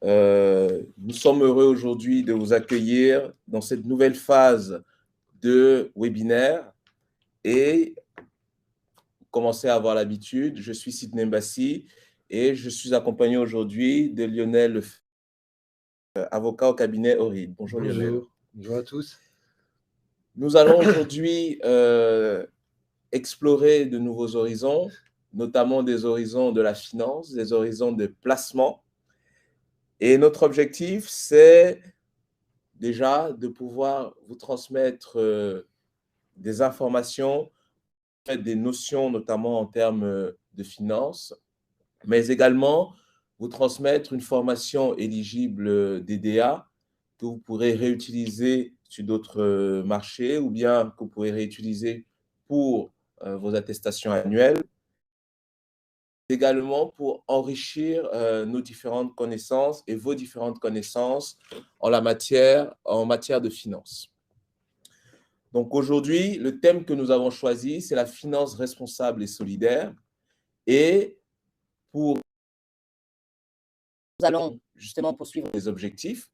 Nous sommes heureux aujourd'hui de vous accueillir dans cette nouvelle phase de webinaire et vous commencez à avoir l'habitude. Je suis Sidney Mbassi et je suis accompagné aujourd'hui de Lionel, avocat au cabinet Orid. Bonjour Lionel. Bonjour à tous. Nous allons aujourd'hui explorer de nouveaux horizons, notamment des horizons de la finance, des horizons de placement. Et notre objectif, c'est déjà de pouvoir vous transmettre des informations, des notions, notamment en termes de finances, mais également vous transmettre une formation éligible DDA que vous pourrez réutiliser sur d'autres marchés ou bien que vous pourrez réutiliser pour vos attestations annuelles, également pour enrichir nos différentes connaissances et vos différentes connaissances en matière de finance. Donc aujourd'hui, le thème que nous avons choisi, c'est la finance responsable et solidaire. Et nous allons justement poursuivre les objectifs.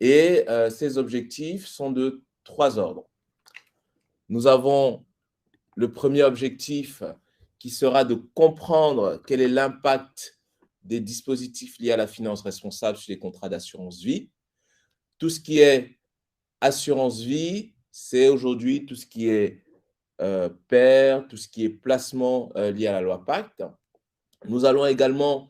Et ces objectifs sont de 3 ordres. Nous avons le premier objectif qui sera de comprendre quel est l'impact des dispositifs liés à la finance responsable sur les contrats d'assurance vie. Tout ce qui est assurance vie, c'est aujourd'hui tout ce qui est PER, tout ce qui est placement lié à la loi Pacte. Nous allons également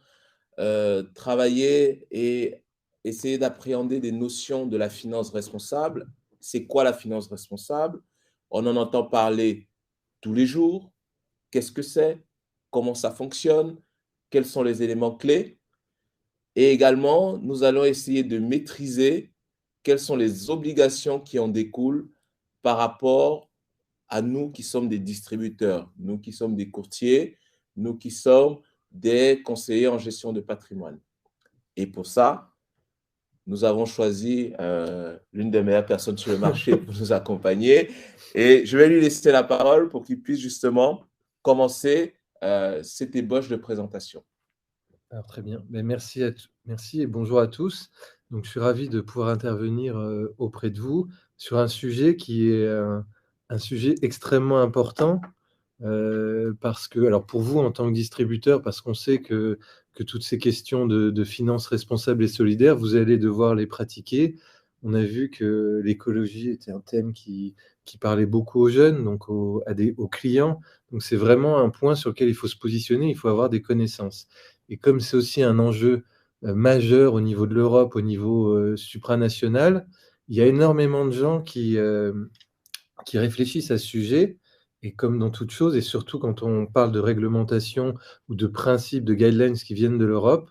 travailler et essayer d'appréhender des notions de la finance responsable. C'est quoi la finance responsable? On en entend parler tous les jours. Qu'est-ce que c'est? Comment ça fonctionne? Quels sont les éléments clés? Et également, nous allons essayer de maîtriser quelles sont les obligations qui en découlent par rapport à nous qui sommes des distributeurs, nous qui sommes des courtiers, nous qui sommes des conseillers en gestion de patrimoine. Et pour ça, nous avons choisi l'une des meilleures personnes sur le marché pour nous accompagner. Et je vais lui laisser la parole pour qu'il puisse justement commencer cette ébauche de présentation. Alors, très bien. Merci et bonjour à tous. Donc, je suis ravi de pouvoir intervenir auprès de vous sur un sujet qui est un sujet extrêmement important parce que, alors pour vous en tant que distributeur, parce qu'on sait que toutes ces questions de finances responsables et solidaires, vous allez devoir les pratiquer. On a vu que l'écologie était un thème qui parlait beaucoup aux jeunes, donc aux clients. Donc, c'est vraiment un point sur lequel il faut se positionner, il faut avoir des connaissances. Et comme c'est aussi un enjeu majeur au niveau de l'Europe, au niveau supranational, il y a énormément de gens qui réfléchissent à ce sujet. Et comme dans toute chose, et surtout quand on parle de réglementation ou de principes, de guidelines qui viennent de l'Europe,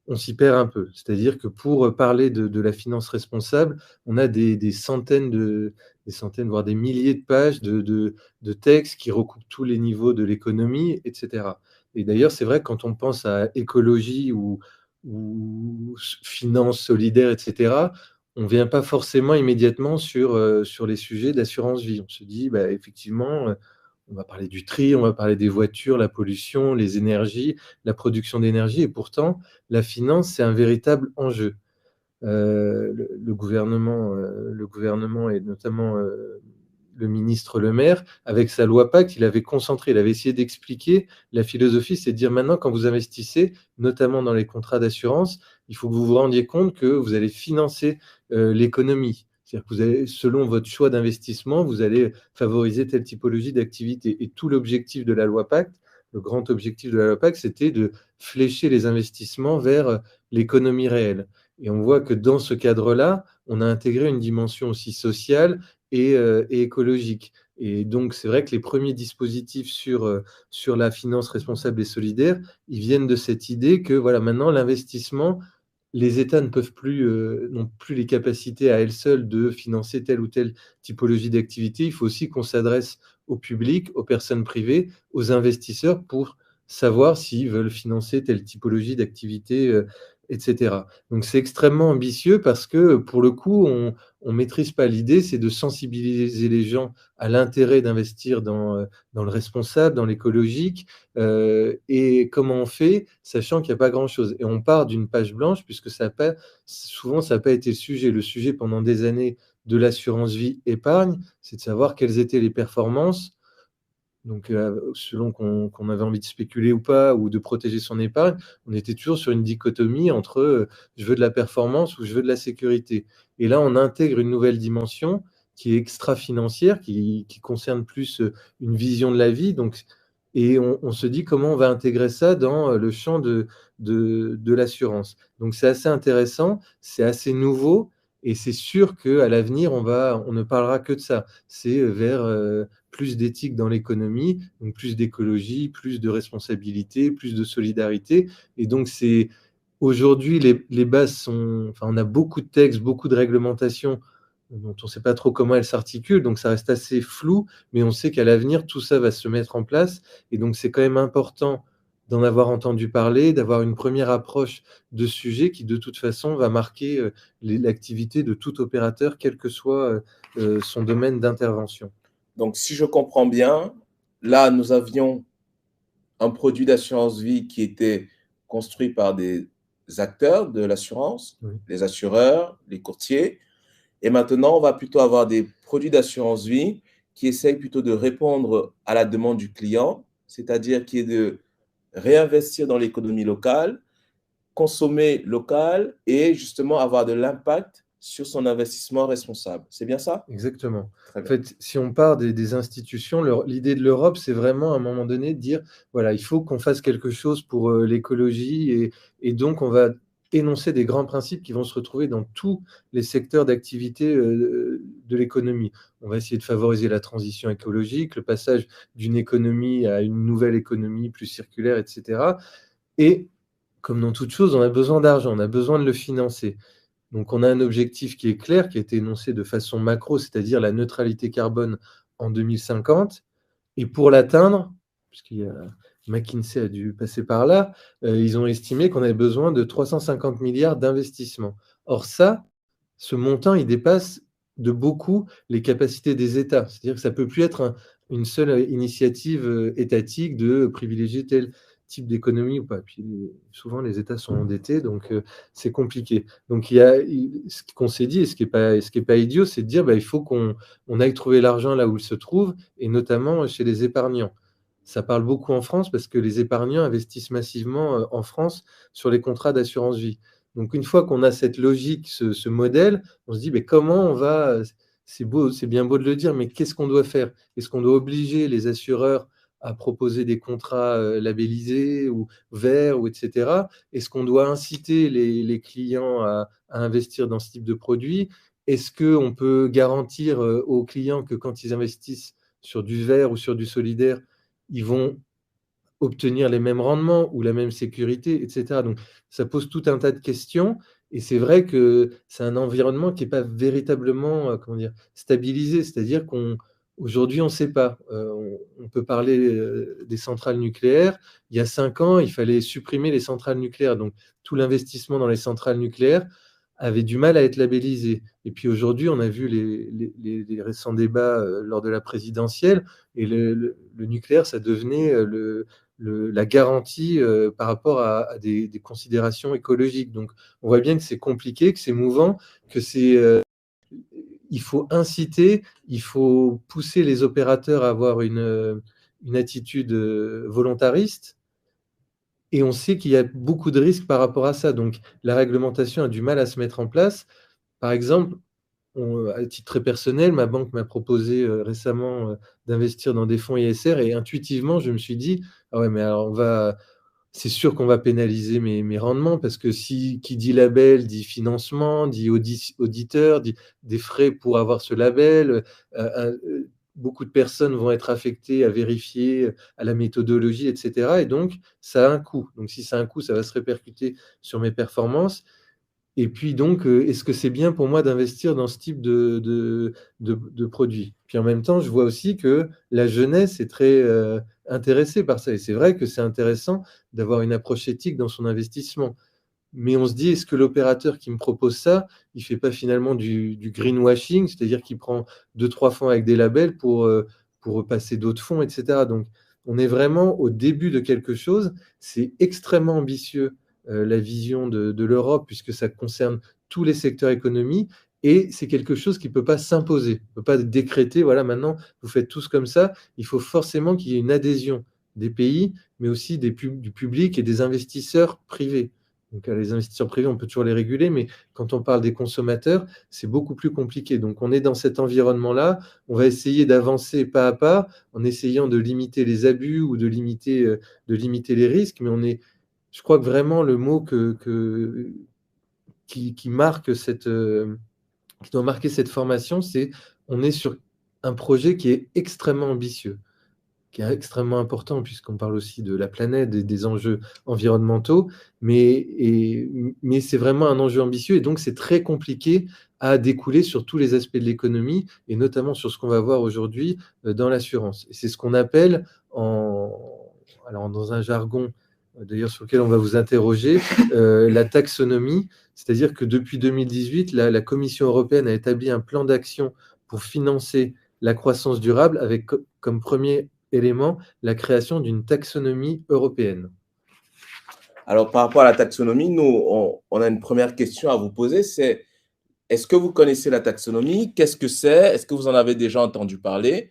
on s'y perd un peu. C'est-à-dire que pour parler de la finance responsable, on a des centaines, voire des milliers de pages de textes qui recoupent tous les niveaux de l'économie, etc. Et d'ailleurs, c'est vrai que quand on pense à écologie ou finance solidaire, etc., on ne vient pas forcément immédiatement sur les sujets d'assurance vie. On se dit, bah, effectivement, on va parler du tri, on va parler des voitures, la pollution, les énergies, la production d'énergie. Et pourtant, la finance, c'est un véritable enjeu. Le gouvernement et notamment le ministre Le Maire, avec sa loi Pacte, il avait concentré, il avait essayé d'expliquer la philosophie, c'est de dire maintenant, quand vous investissez, notamment dans les contrats d'assurance, il faut que vous vous rendiez compte que vous allez financer l'économie. C'est-à-dire que vous allez, selon votre choix d'investissement, vous allez favoriser telle typologie d'activité. Et tout l'objectif de la loi Pacte, le grand objectif de la loi Pacte, c'était de flécher les investissements vers l'économie réelle. Et on voit que dans ce cadre-là, on a intégré une dimension aussi sociale et écologique. Et donc, c'est vrai que les premiers dispositifs sur la finance responsable et solidaire, ils viennent de cette idée que voilà, maintenant, l'investissement, les États ne peuvent plus, n'ont plus les capacités à elles seules de financer telle ou telle typologie d'activité. Il faut aussi qu'on s'adresse au public, aux personnes privées, aux investisseurs pour savoir s'ils veulent financer telle typologie d'activité, etc. Donc c'est extrêmement ambitieux parce que, pour le coup, on maîtrise pas. L'idée, c'est de sensibiliser les gens à l'intérêt d'investir dans le responsable, dans l'écologique, et comment on fait? Sachant qu'il y a pas grand-chose et on part d'une page blanche puisque ça a pas été le sujet. Le sujet pendant des années de l'assurance vie épargne, c'est de savoir quelles étaient les performances, donc, selon qu'on avait envie de spéculer ou pas, ou de protéger son épargne, on était toujours sur une dichotomie entre, je veux de la performance ou je veux de la sécurité. Et là, on intègre une nouvelle dimension qui est extra-financière, qui concerne plus, une vision de la vie. Donc, et on se dit: «Comment on va intégrer ça dans, le champ de l'assurance?» Donc c'est assez intéressant, c'est assez nouveau et c'est sûr qu'à l'avenir, on ne parlera que de ça. C'est, vers, plus d'éthique dans l'économie, donc plus d'écologie, plus de responsabilité, plus de solidarité. Et donc c'est aujourd'hui les bases sont, enfin, on a beaucoup de textes, beaucoup de réglementations dont on ne sait pas trop comment elles s'articulent, donc ça reste assez flou, mais on sait qu'à l'avenir, tout ça va se mettre en place. Et donc c'est quand même important d'en avoir entendu parler, d'avoir une première approche de ce sujet qui, de toute façon, va marquer, l'activité de tout opérateur, quel que soit, son domaine d'intervention. Donc, si je comprends bien, là, nous avions un produit d'assurance vie qui était construit par des acteurs de l'assurance, Oui. les assureurs, les courtiers. Et maintenant, on va plutôt avoir des produits d'assurance vie qui essayent plutôt de répondre à la demande du client, c'est-à-dire qui est de réinvestir dans l'économie locale, consommer local et justement avoir de l'impact sur son investissement responsable. C'est bien ça? Exactement. Très En bien. fait, si on part des institutions, l'idée de l'Europe, c'est vraiment à un moment donné de dire: «Voilà, il faut qu'on fasse quelque chose pour, l'écologie», et donc on va énoncer des grands principes qui vont se retrouver dans tous les secteurs d'activité, de l'économie. On va essayer de favoriser la transition écologique, le passage d'une économie à une nouvelle économie plus circulaire, et cetera. Et comme dans toute chose, on a besoin d'argent, on a besoin de le financer. Donc on a un objectif qui est clair, qui a été énoncé de façon macro, c'est-à-dire la neutralité carbone en 2050. Et pour l'atteindre, puisqu'il y a McKinsey a dû passer par là, ils ont estimé qu'on avait besoin de 350 milliards d'investissements. Or ça, ce montant, il dépasse de beaucoup les capacités des États. C'est-à-dire que ça peut plus être une seule initiative, étatique de privilégier tel type d'économie ou pas. Puis souvent les États sont endettés, donc c'est compliqué. Donc ce qu'on s'est dit, et ce qui est pas idiot, c'est de dire: «Bah, il faut qu'on aille trouver l'argent là où il se trouve», et notamment chez les épargnants. Ça parle beaucoup en France parce que les épargnants investissent massivement, en France sur les contrats d'assurance vie. Donc une fois qu'on a cette logique, ce modèle, on se dit: «Beh, comment on va, c'est beau, c'est bien beau de le dire, mais qu'est-ce qu'on doit faire? Est-ce qu'on doit obliger les assureurs à proposer des contrats, labellisés ou verts ou et cetera? Est-ce qu'on doit inciter les clients à investir dans ce type de produit? Est-ce qu'on peut garantir, aux clients que quand ils investissent sur du vert ou sur du solidaire, ils vont obtenir les mêmes rendements ou la même sécurité, et cetera?» Donc ça pose tout un tas de questions, et c'est vrai que c'est un environnement qui est pas véritablement, comment dire? Stabilisé. C'est-à-dire qu'aujourd'hui, on ne sait pas. On peut parler, des centrales nucléaires. Il y a 5 ans, il fallait supprimer les centrales nucléaires, donc tout l'investissement dans les centrales nucléaires avait du mal à être labellisé. Et puis aujourd'hui, on a vu les récents débats, lors de la présidentielle, et le nucléaire, ça devenait, la garantie, par rapport à des considérations écologiques. Donc on voit bien que c'est compliqué, que c'est mouvant, que il faut inciter, il faut pousser les opérateurs à avoir une attitude, volontariste, et on sait qu'il y a beaucoup de risques par rapport à ça. Donc la réglementation a du mal à se mettre en place. Par exemple, à titre très personnel, ma banque m'a proposé, récemment, d'investir dans des fonds ISR, et intuitivement, je me suis dit: «Ah ouais, mais alors c'est sûr qu'on va pénaliser mes rendements, parce que qui dit label dit financement, dit auditeur, dit des frais pour avoir ce label, beaucoup de personnes vont être affectées à vérifier, à la méthodologie, et cetera, et donc ça a un coût. Donc si ça a un coût, ça va se répercuter sur mes performances.» Et puis donc, est-ce que c'est bien pour moi d'investir dans ce type de produit? Puis en même temps, je vois aussi que la jeunesse est très intéressée par ça. Et c'est vrai que c'est intéressant d'avoir une approche éthique dans son investissement. Mais on se dit: «Est-ce que l'opérateur qui me propose ça, il fait pas finalement du greenwashing?» C'est-à-dire qu'il prend 2-3 fonds avec des labels pour passer d'autres fonds et cetera. Donc on est vraiment au début de quelque chose. C'est extrêmement ambitieux, la vision de l'Europe puisque ça concerne tous les secteurs économiques et c'est quelque chose qui peut pas s'imposer. On peut pas décréter: «Voilà, maintenant vous faites tous comme ça». Il faut forcément qu'il y ait une adhésion des pays, mais aussi du public et des investisseurs privés. Donc, les investisseurs privés, on peut toujours les réguler, mais quand on parle des consommateurs, c'est beaucoup plus compliqué. Donc, on est dans cet environnement-là. On va essayer d'avancer pas à pas en essayant de limiter les abus ou de limiter les risques. Mais je crois que vraiment le mot qui marque qui doit marquer cette formation, c'est on est sur un projet qui est extrêmement ambitieux, qui est extrêmement important puisqu'on parle aussi de la planète, des enjeux environnementaux, mais c'est vraiment un enjeu ambitieux et donc c'est très compliqué à découler sur tous les aspects de l'économie et notamment sur ce qu'on va voir aujourd'hui, dans l'assurance. Et c'est ce qu'on appelle alors dans un jargon, d'ailleurs sur lequel on va vous interroger, la taxonomie. C'est-à-dire que depuis 2018, la Commission européenne a établi un plan d'action pour financer la croissance durable avec comme premier élément, la création d'une taxonomie européenne. Alors, par rapport à la taxonomie, nous, on a une première question à vous poser, c'est: est-ce que vous connaissez la taxonomie? Qu'est-ce que c'est? Est-ce que vous en avez déjà entendu parler?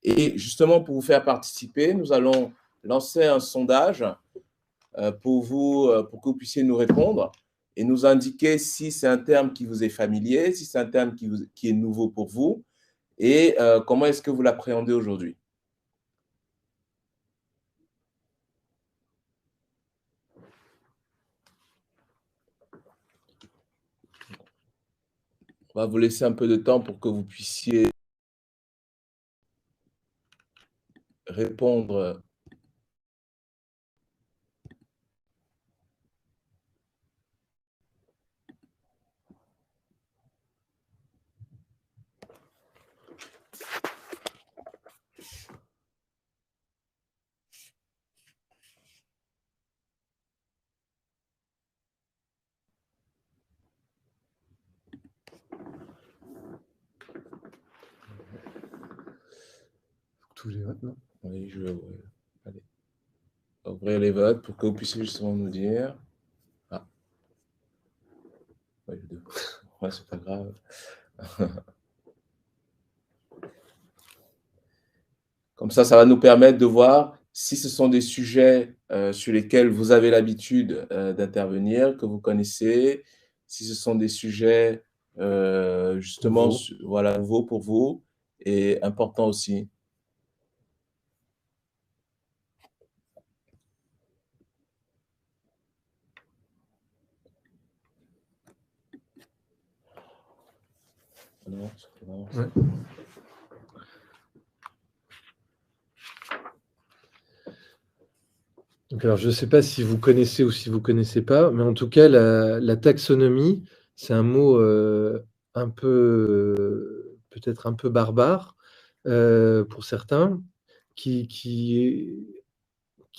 Et justement, pour vous faire participer, nous allons lancer un sondage pour que vous puissiez nous répondre et nous indiquer si c'est un terme qui vous est familier, si c'est un terme qui est nouveau pour vous et comment est-ce que vous l'appréhendez aujourd'hui. On va vous laisser un peu de temps pour que vous puissiez répondre. Tous les votes, non? Oui, je vais ouvrir les votes pour que vous puissiez justement nous dire. Ah, ouais, ouais, c'est pas grave. Comme ça va nous permettre de voir si ce sont des sujets sur lesquels vous avez l'habitude d'intervenir, que vous connaissez, si ce sont des sujets justement voilà, nouveaux pour vous et importants aussi. Ouais. Donc, alors, je ne sais pas si vous connaissez ou si vous ne connaissez pas, mais en tout cas, la taxonomie, c'est un mot un peu, peut-être un peu barbare pour certains, qui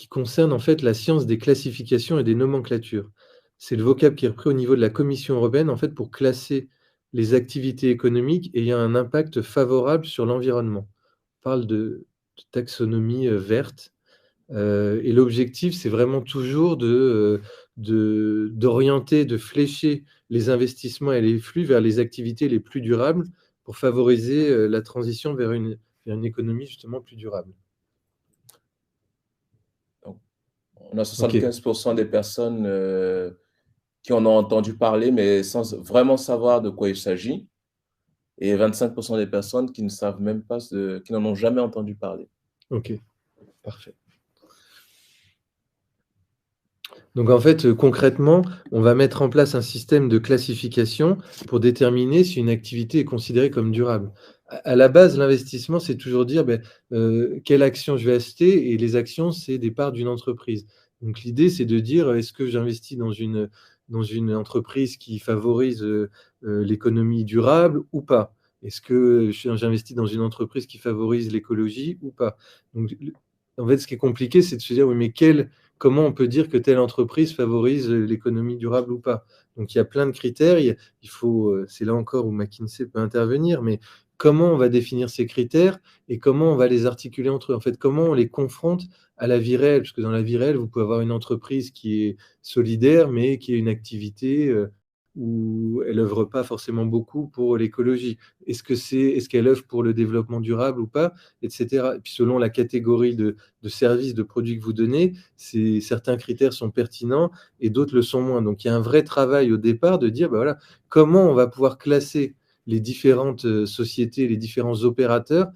concerne en fait la science des classifications et des nomenclatures. C'est le vocable qui est repris au niveau de la Commission européenne en fait pour classer les activités économiques ayant un impact favorable sur l'environnement. On parle de taxonomie verte. Et l'objectif, c'est vraiment toujours d'orienter, de flécher les investissements et les flux vers les activités les plus durables pour favoriser la transition vers une économie justement plus durable. On a 75% des personnes qui en ont entendu parler, mais sans vraiment savoir de quoi il s'agit. Et 25% des personnes qui ne savent même pas, qui n'en ont jamais entendu parler. Ok, parfait. Donc en fait, concrètement, on va mettre en place un système de classification pour déterminer si une activité est considérée comme durable. À la base, l'investissement, c'est toujours dire quelle action je vais acheter, et les actions, c'est des parts d'une entreprise. Donc l'idée, c'est de dire est-ce que j'investis dans une entreprise qui favorise l'économie durable ou pas? Est-ce que j'investis dans une entreprise qui favorise l'écologie ou pas? Donc, en fait, ce qui est compliqué, c'est de se dire, oui, mais comment on peut dire que telle entreprise favorise l'économie durable ou pas? Donc, il y a plein de critères. Il faut, c'est là encore où McKinsey peut intervenir, mais comment on va définir ces critères et comment on va les articuler entre eux? En fait, comment on les confronte à la vie réelle? Parce que dans la vie réelle, vous pouvez avoir une entreprise qui est solidaire, mais qui a une activité où elle œuvre pas forcément beaucoup pour l'écologie. Est-ce qu'elle œuvre pour le développement durable ou pas, et cetera. Et puis selon la catégorie de services, de produits que vous donnez, certains critères sont pertinents et d'autres le sont moins. Donc il y a un vrai travail au départ de dire, bah, voilà, comment on va pouvoir classer les différentes sociétés, les différents opérateurs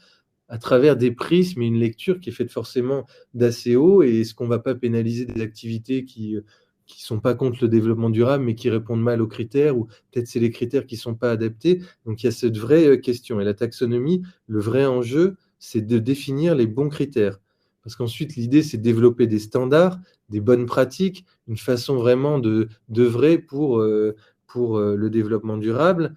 à travers des prismes et une lecture qui est faite forcément d'assez haut, et est-ce qu'on ne va pas pénaliser des activités qui sont pas contre le développement durable, mais qui répondent mal aux critères, ou peut-être c'est les critères qui ne sont pas adaptés. Donc il y a cette vraie question. Et la taxonomie, le vrai enjeu, c'est de définir les bons critères. Parce qu'ensuite, l'idée, c'est de développer des standards, des bonnes pratiques, une façon vraiment d'œuvrer pour le développement durable,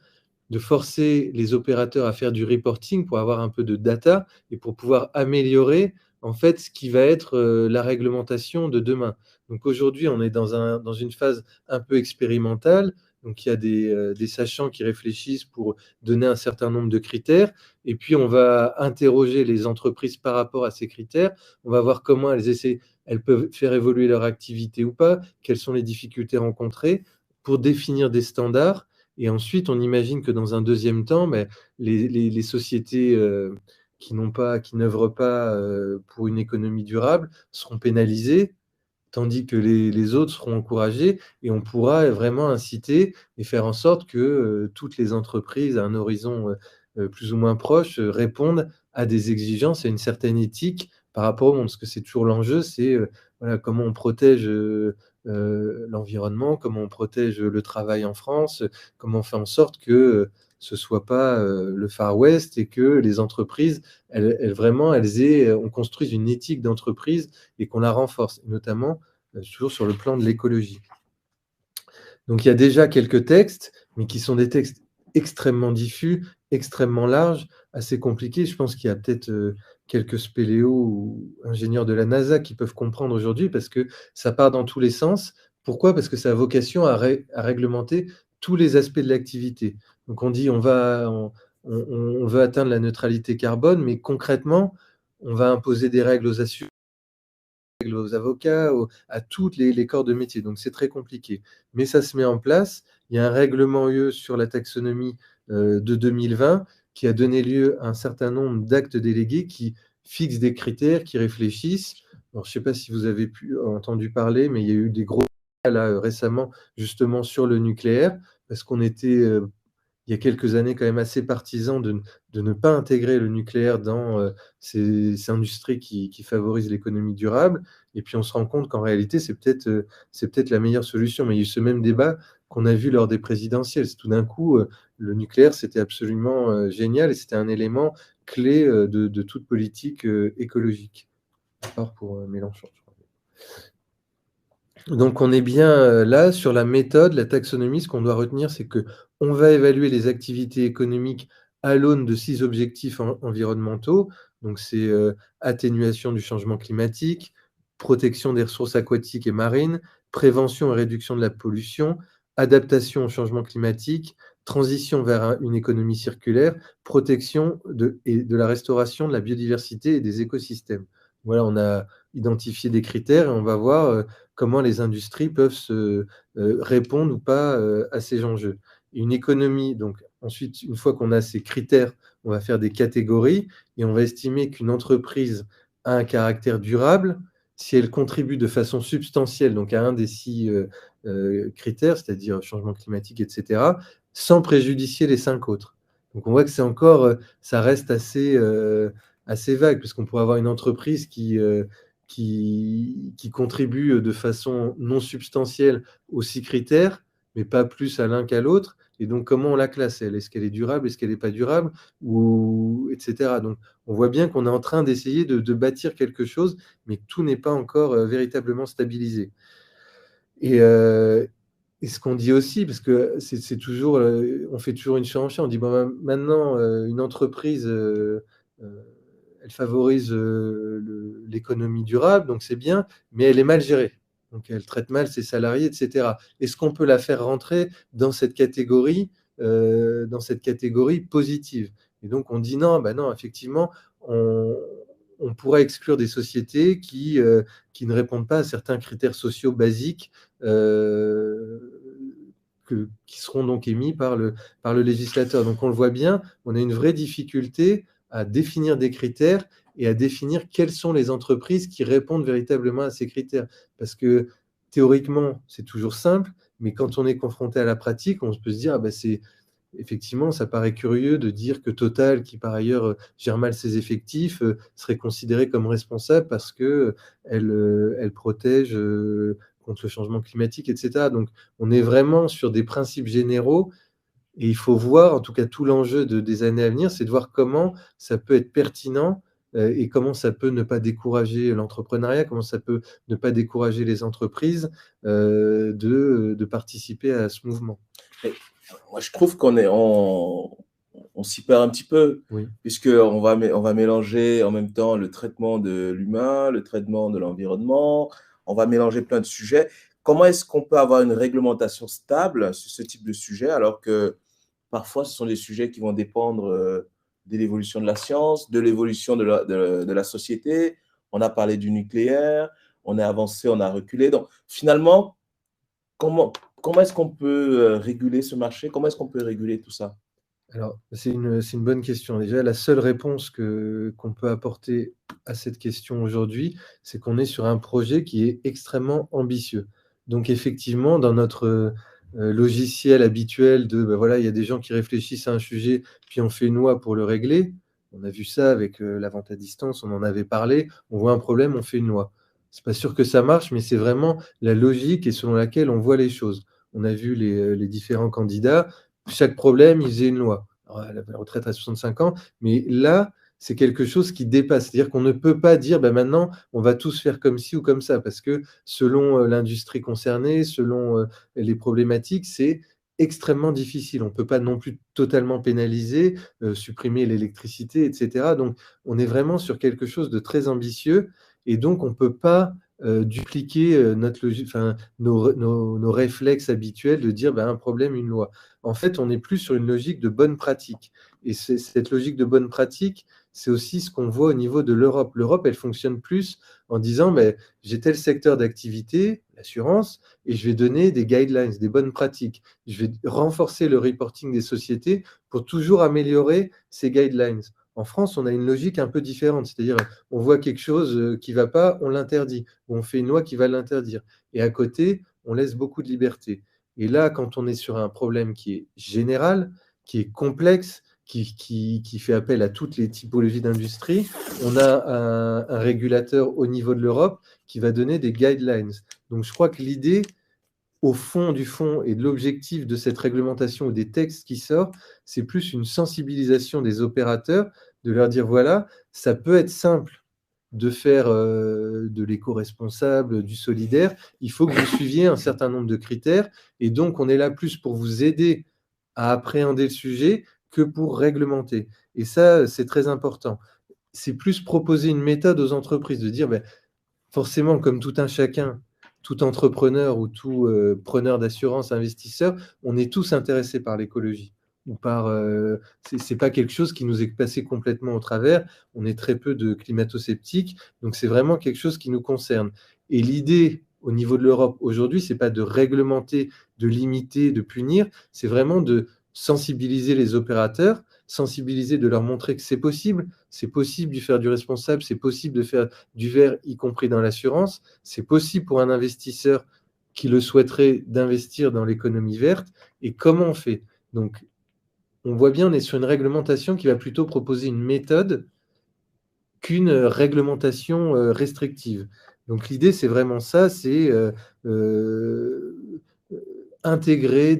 de forcer les opérateurs à faire du reporting pour avoir un peu de data et pour pouvoir améliorer en fait ce qui va être la réglementation de demain. Donc aujourd'hui, on est dans une phase un peu expérimentale. Donc il y a des sachants qui réfléchissent pour donner un certain nombre de critères, et puis on va interroger les entreprises par rapport à ces critères. On va voir comment elles peuvent faire évoluer leur activité ou pas, quelles sont les difficultés rencontrées pour définir des standards. Et ensuite, on imagine que dans un deuxième temps, les sociétés qui n'œuvrent pas pour une économie durable seront pénalisées, tandis que les autres seront encouragés, et on pourra vraiment inciter et faire en sorte que toutes les entreprises à un horizon plus ou moins proche répondent à des exigences et une certaine éthique par rapport au monde. Parce que c'est toujours l'enjeu, c'est voilà, comment on protège l'environnement, comment on protège le travail en France, comment on fait en sorte que ce soit pas le Far West, et que les entreprises, on construise une éthique d'entreprise et qu'on la renforce, notamment toujours sur le plan de l'écologie. Donc il y a déjà quelques textes, mais qui sont des textes extrêmement diffus, extrêmement larges, assez compliqués. Je pense qu'il y a peut-être quelques spéléos ou ingénieurs de la NASA qui peuvent comprendre aujourd'hui, parce que ça part dans tous les sens. Pourquoi? Parce que ça a vocation à réglementer tous les aspects de l'activité. Donc on dit on veut atteindre la neutralité carbone, mais concrètement, on va imposer des règles aux assurances, aux avocats, à toutes les corps de métier. Donc c'est très compliqué. Mais ça se met en place. Il y a un règlement UE sur la taxonomie de 2020 qui a donné lieu à un certain nombre d'actes délégués qui fixent des critères, qui réfléchissent. Alors, je ne sais pas si vous avez entendu parler, mais il y a eu des gros cas là, récemment, justement sur le nucléaire, parce qu'on était il y a quelques années quand même assez partisan de ne pas intégrer le nucléaire dans ces industries qui favorisent l'économie durable. Et puis on se rend compte qu'en réalité, c'est peut-être la meilleure solution. Mais il y a eu ce même débat qu'on a vu lors des présidentielles. Tout d'un coup, le nucléaire, c'était absolument génial, et c'était un élément clé de toute politique écologique, à part pour Mélenchon, je crois. Donc on est bien là sur la méthode, la taxonomie. Ce qu'on doit retenir, c'est qu'on va évaluer les activités économiques à l'aune de 6 objectifs environnementaux. Donc c'est atténuation du changement climatique, protection des ressources aquatiques et marines, prévention et réduction de la pollution, adaptation au changement climatique, transition vers une économie circulaire, protection et de la restauration de la biodiversité et des écosystèmes. Voilà, on a identifié des critères et on va voir comment les industries peuvent répondre ou pas à ces enjeux. Une économie, donc ensuite, une fois qu'on a ces critères, on va faire des catégories et on va estimer qu'une entreprise a un caractère durable si elle contribue de façon substantielle, donc à un des 6 critères, c'est-à-dire changement climatique, etc., sans préjudicier les 5 autres. Donc on voit que ça reste assez vague, parce qu'on pourrait avoir une entreprise qui contribuent de façon non substantielle aux 6 critères, mais pas plus à l'un qu'à l'autre. Et donc, comment on la classe, elle? Est-ce qu'elle est durable? Est-ce qu'elle n'est pas durable? Ou, etc. Donc, on voit bien qu'on est en train d'essayer de bâtir quelque chose, mais tout n'est pas encore véritablement stabilisé. Et Et ce qu'on dit aussi, parce que c'est toujours, on fait toujours une surenchère, on dit bon, ben, maintenant, une entreprise, elle favorise l'économie durable, donc c'est bien, mais elle est mal gérée. Donc elle traite mal ses salariés, etc. Est-ce qu'on peut la faire rentrer dans cette catégorie positive? Et donc on dit non, ben non, effectivement, on, on pourrait exclure des sociétés qui ne répondent pas à certains critères sociaux basiques euh, qui seront donc émis par le législateur. Donc on le voit bien, on a une vraie difficulté à définir des critères et à définir quelles sont les entreprises qui répondent véritablement à ces critères. Parce que théoriquement, c'est toujours simple, mais quand on est confronté à la pratique, on peut se dire, ah ben c'est effectivement, ça paraît curieux de dire que Total, qui par ailleurs gère mal ses effectifs, serait considérée comme responsable parce que elle protège contre le changement climatique, etc. Donc, on est vraiment sur des principes généraux et il faut voir, en tout cas, tout l'enjeu des années à venir, c'est de voir comment ça peut être pertinent et comment ça peut ne pas décourager l'entrepreneuriat, comment ça peut ne pas décourager les entreprises de participer à ce mouvement. Et moi, je trouve on s'y perd un petit peu, Oui. puisqu'on on va mélanger en même temps le traitement de l'humain, le traitement de l'environnement, on va mélanger plein de sujets. Comment est-ce qu'on peut avoir une réglementation stable sur ce type de sujet, alors que parfois ce sont des sujets qui vont dépendre de l'évolution de la science, de l'évolution de la société. On a parlé du nucléaire, on a avancé, on a reculé. Donc finalement, comment est-ce qu'on peut réguler ce marché? Comment est-ce qu'on peut réguler tout ça? Alors, c'est une bonne question. Déjà, la seule réponse qu'on peut apporter à cette question aujourd'hui, c'est qu'on est sur un projet qui est extrêmement ambitieux. Donc, effectivement, dans notre logiciel habituel de, ben voilà, il y a des gens qui réfléchissent à un sujet, puis on fait une loi pour le régler. On a vu ça avec la vente à distance, on en avait parlé. On voit un problème, on fait une loi. C'est pas sûr que ça marche, mais c'est vraiment la logique et selon laquelle on voit les choses. On a vu les différents candidats chaque problème, ils faisaient une loi. Alors, la retraite à 65 ans, mais là, c'est quelque chose qui dépasse. C'est-à-dire qu'on ne peut pas dire, ben maintenant, on va tous faire comme ci ou comme ça, parce que selon l'industrie concernée, selon les problématiques, c'est extrêmement difficile. On ne peut pas non plus totalement pénaliser, supprimer l'électricité, etc. Donc, on est vraiment sur quelque chose de très ambitieux, et donc on ne peut pas dupliquer notre enfin, nos réflexes habituels de dire ben, un problème, une loi. En fait, on n'est plus sur une logique de bonne pratique. Et cette logique de bonne pratique, c'est aussi ce qu'on voit au niveau de l'Europe. L'Europe, elle fonctionne plus en disant, ben, j'ai tel secteur d'activité, l'assurance, et je vais donner des guidelines, des bonnes pratiques. Je vais renforcer le reporting des sociétés pour toujours améliorer ces guidelines. En France, on a une logique un peu différente, c'est-à-dire on voit quelque chose qui ne va pas, on l'interdit, ou on fait une loi qui va l'interdire. Et à côté, on laisse beaucoup de liberté. Et là, quand on est sur un problème qui est général, qui est complexe, qui fait appel à toutes les typologies d'industrie, on a un régulateur au niveau de l'Europe qui va donner des guidelines. Donc je crois que l'idée, au fond du fond et de l'objectif de cette réglementation ou des textes qui sortent, c'est plus une sensibilisation des opérateurs, de leur dire, voilà, ça peut être simple de faire de l'éco-responsable, du solidaire, il faut que vous suiviez un certain nombre de critères. Et donc, on est là plus pour vous aider à appréhender le sujet que pour réglementer. Et ça, c'est très important. C'est plus proposer une méthode aux entreprises, de dire, ben, forcément, comme tout un chacun, tout entrepreneur ou tout preneur d'assurance, investisseur, on est tous intéressés par l'écologie. Ou par, c'est pas quelque chose qui nous est passé complètement au travers. On est très peu de climato-sceptiques, donc c'est vraiment quelque chose qui nous concerne. Et l'idée au niveau de l'Europe aujourd'hui, c'est pas de réglementer, de limiter, de punir, c'est vraiment de sensibiliser les opérateurs, sensibiliser, de leur montrer que c'est possible de faire du responsable, c'est possible de faire du vert, y compris dans l'assurance. C'est possible pour un investisseur qui le souhaiterait d'investir dans l'économie verte. Et comment on fait? Donc, on voit bien, on est sur une réglementation qui va plutôt proposer une méthode qu'une réglementation restrictive. Donc, l'idée, c'est vraiment ça, c'est euh, intégrer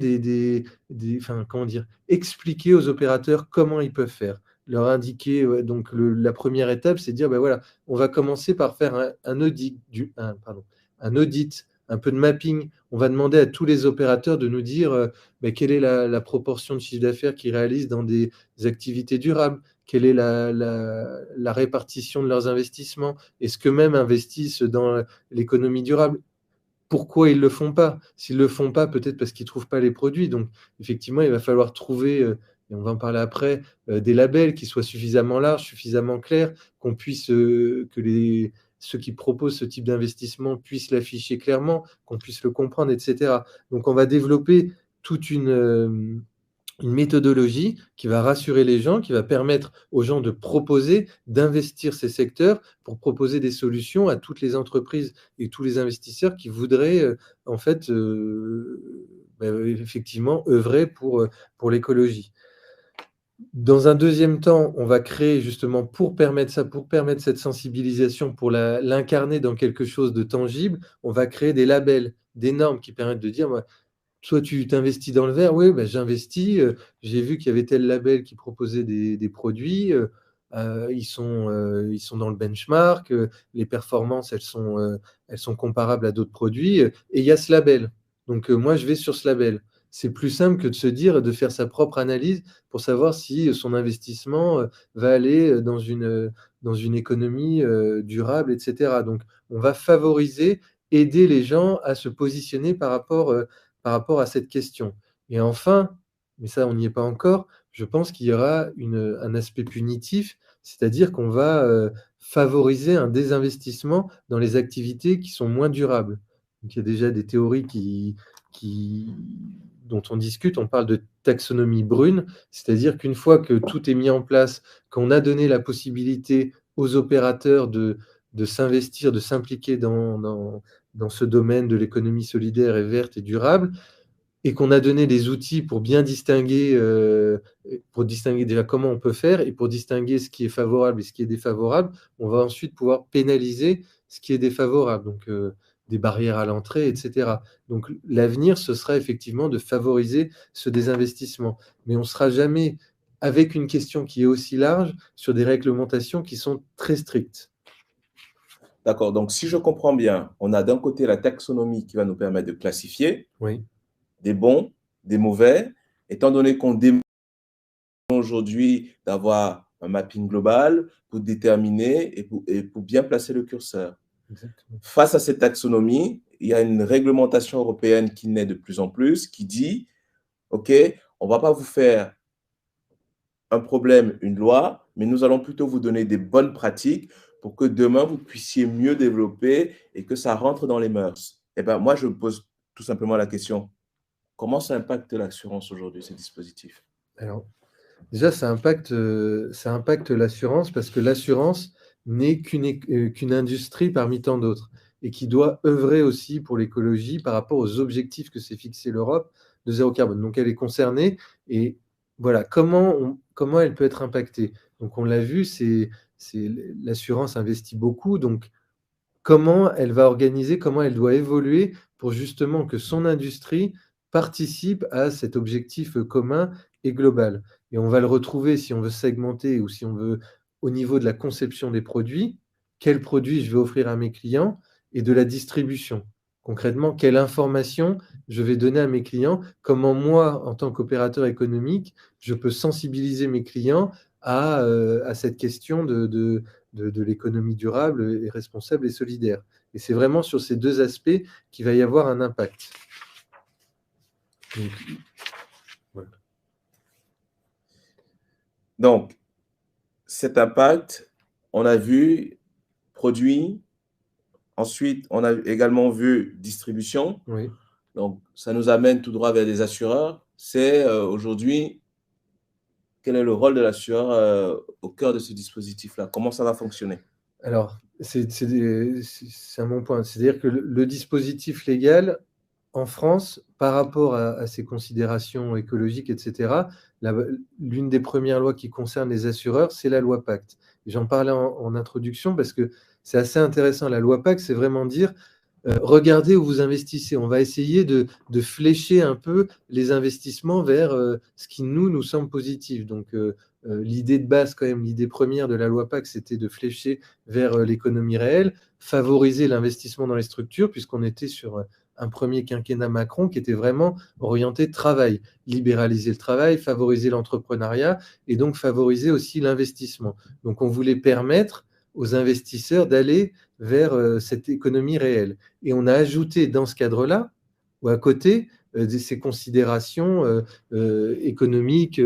enfin, comment dire, expliquer aux opérateurs comment ils peuvent faire, leur indiquer. Donc la première étape, c'est de dire, ben voilà, on va commencer par faire un audit, un audit un peu de mapping. On va demander à tous les opérateurs de nous dire quelle est la proportion de chiffre d'affaires qu'ils réalisent dans des activités durables, quelle est la répartition de leurs investissements, est-ce qu'eux-mêmes investissent dans l'économie durable? Pourquoi ils ne le font pas? S'ils ne le font pas, peut-être parce qu'ils ne trouvent pas les produits. Donc, effectivement, il va falloir trouver, et on va en parler après, des labels qui soient suffisamment larges, suffisamment clairs, qu'on puisse, ceux qui proposent ce type d'investissement puissent l'afficher clairement, qu'on puisse le comprendre, etc. Donc, on va développer toute une méthodologie qui va rassurer les gens, qui va permettre aux gens de proposer, d'investir ces secteurs pour proposer des solutions à toutes les entreprises et tous les investisseurs qui voudraient en fait effectivement œuvrer pour l'écologie. Dans un deuxième temps, on va créer justement pour permettre ça, pour permettre cette sensibilisation, pour l'incarner dans quelque chose de tangible, on va créer des labels, des normes qui permettent de dire soit tu t'investis dans le vert, oui, bah, j'investis, j'ai vu qu'il y avait tel label qui proposait des produits, ils sont dans le benchmark, les performances, elles sont comparables à d'autres produits, et il y a ce label. Donc, moi, je vais sur ce label. C'est plus simple que de se dire, de faire sa propre analyse pour savoir si son investissement va aller dans une économie durable, etc. Donc, on va favoriser, aider les gens à se positionner par rapport à cette question. Et enfin, mais ça, on n'y est pas encore, je pense qu'il y aura un aspect punitif, c'est-à-dire qu'on va favoriser un désinvestissement dans les activités qui sont moins durables. Donc, il y a déjà des théories dont on discute, on parle de taxonomie brune, c'est-à-dire qu'une fois que tout est mis en place, qu'on a donné la possibilité aux opérateurs de s'investir, de s'impliquer dans ce domaine de l'économie solidaire et verte et durable, et qu'on a donné des outils pour distinguer déjà comment on peut faire, et pour distinguer ce qui est favorable et ce qui est défavorable, on va ensuite pouvoir pénaliser ce qui est défavorable, donc des barrières à l'entrée, etc. Donc l'avenir, ce sera effectivement de favoriser ce désinvestissement. Mais on ne sera jamais avec une question qui est aussi large sur des réglementations qui sont très strictes. D'accord. Donc, si je comprends bien, on a d'un côté la taxonomie qui va nous permettre de classifier Oui. des bons, des mauvais, étant donné qu'on demande aujourd'hui d'avoir un mapping global pour déterminer et pour bien placer le curseur. Exactement. Face à cette taxonomie, il y a une réglementation européenne qui naît de plus en plus, qui dit, OK, on ne va pas vous faire un problème, une loi, mais nous allons plutôt vous donner des bonnes pratiques pour que demain, vous puissiez mieux développer et que ça rentre dans les mœurs. Eh bien, moi, je me pose tout simplement la question, comment ça impacte l'assurance aujourd'hui, ces dispositifs? Alors, déjà, ça impacte l'assurance parce que l'assurance n'est qu'une industrie parmi tant d'autres et qui doit œuvrer aussi pour l'écologie par rapport aux objectifs que s'est fixé l'Europe de zéro carbone. Donc elle est concernée et voilà, comment elle peut être impactée? Donc on l'a vu, c'est l'assurance investit beaucoup, donc comment elle va organiser, comment elle doit évoluer pour justement que son industrie participe à cet objectif commun et global. Et on va le retrouver si on veut segmenter ou si on veut au niveau de la conception des produits, quels produits je vais offrir à mes clients et de la distribution. Concrètement, quelle information je vais donner à mes clients, comment moi, en tant qu'opérateur économique, je peux sensibiliser mes clients à cette question de l'économie durable et responsable et solidaire. Et c'est vraiment sur ces deux aspects qu'il va y avoir un impact. Donc, voilà. Donc, cet impact, on a vu produit, ensuite, on a également vu distribution. Oui. Donc, ça nous amène tout droit vers les assureurs. C'est aujourd'hui, quel est le rôle de l'assureur au cœur de ce dispositif-là? Comment ça va fonctionner? Alors, c'est un bon point. C'est-à-dire que le dispositif légal, en France, par rapport à ces considérations écologiques, etc., l'une des premières lois qui concerne les assureurs, c'est la loi Pacte. J'en parlais en introduction parce que c'est assez intéressant. La loi Pacte, c'est vraiment dire regardez où vous investissez. On va essayer de flécher un peu les investissements vers ce qui nous semble positif. Donc, l'idée de base, quand même, l'idée première de la loi PAC, c'était de flécher vers l'économie réelle, favoriser l'investissement dans les structures, puisqu'on était sur un premier quinquennat Macron qui était vraiment orienté travail, libéraliser le travail, favoriser l'entrepreneuriat et donc favoriser aussi l'investissement. Donc on voulait permettre aux investisseurs d'aller vers cette économie réelle. Et on a ajouté dans ce cadre-là, ou à côté, ces considérations économiques,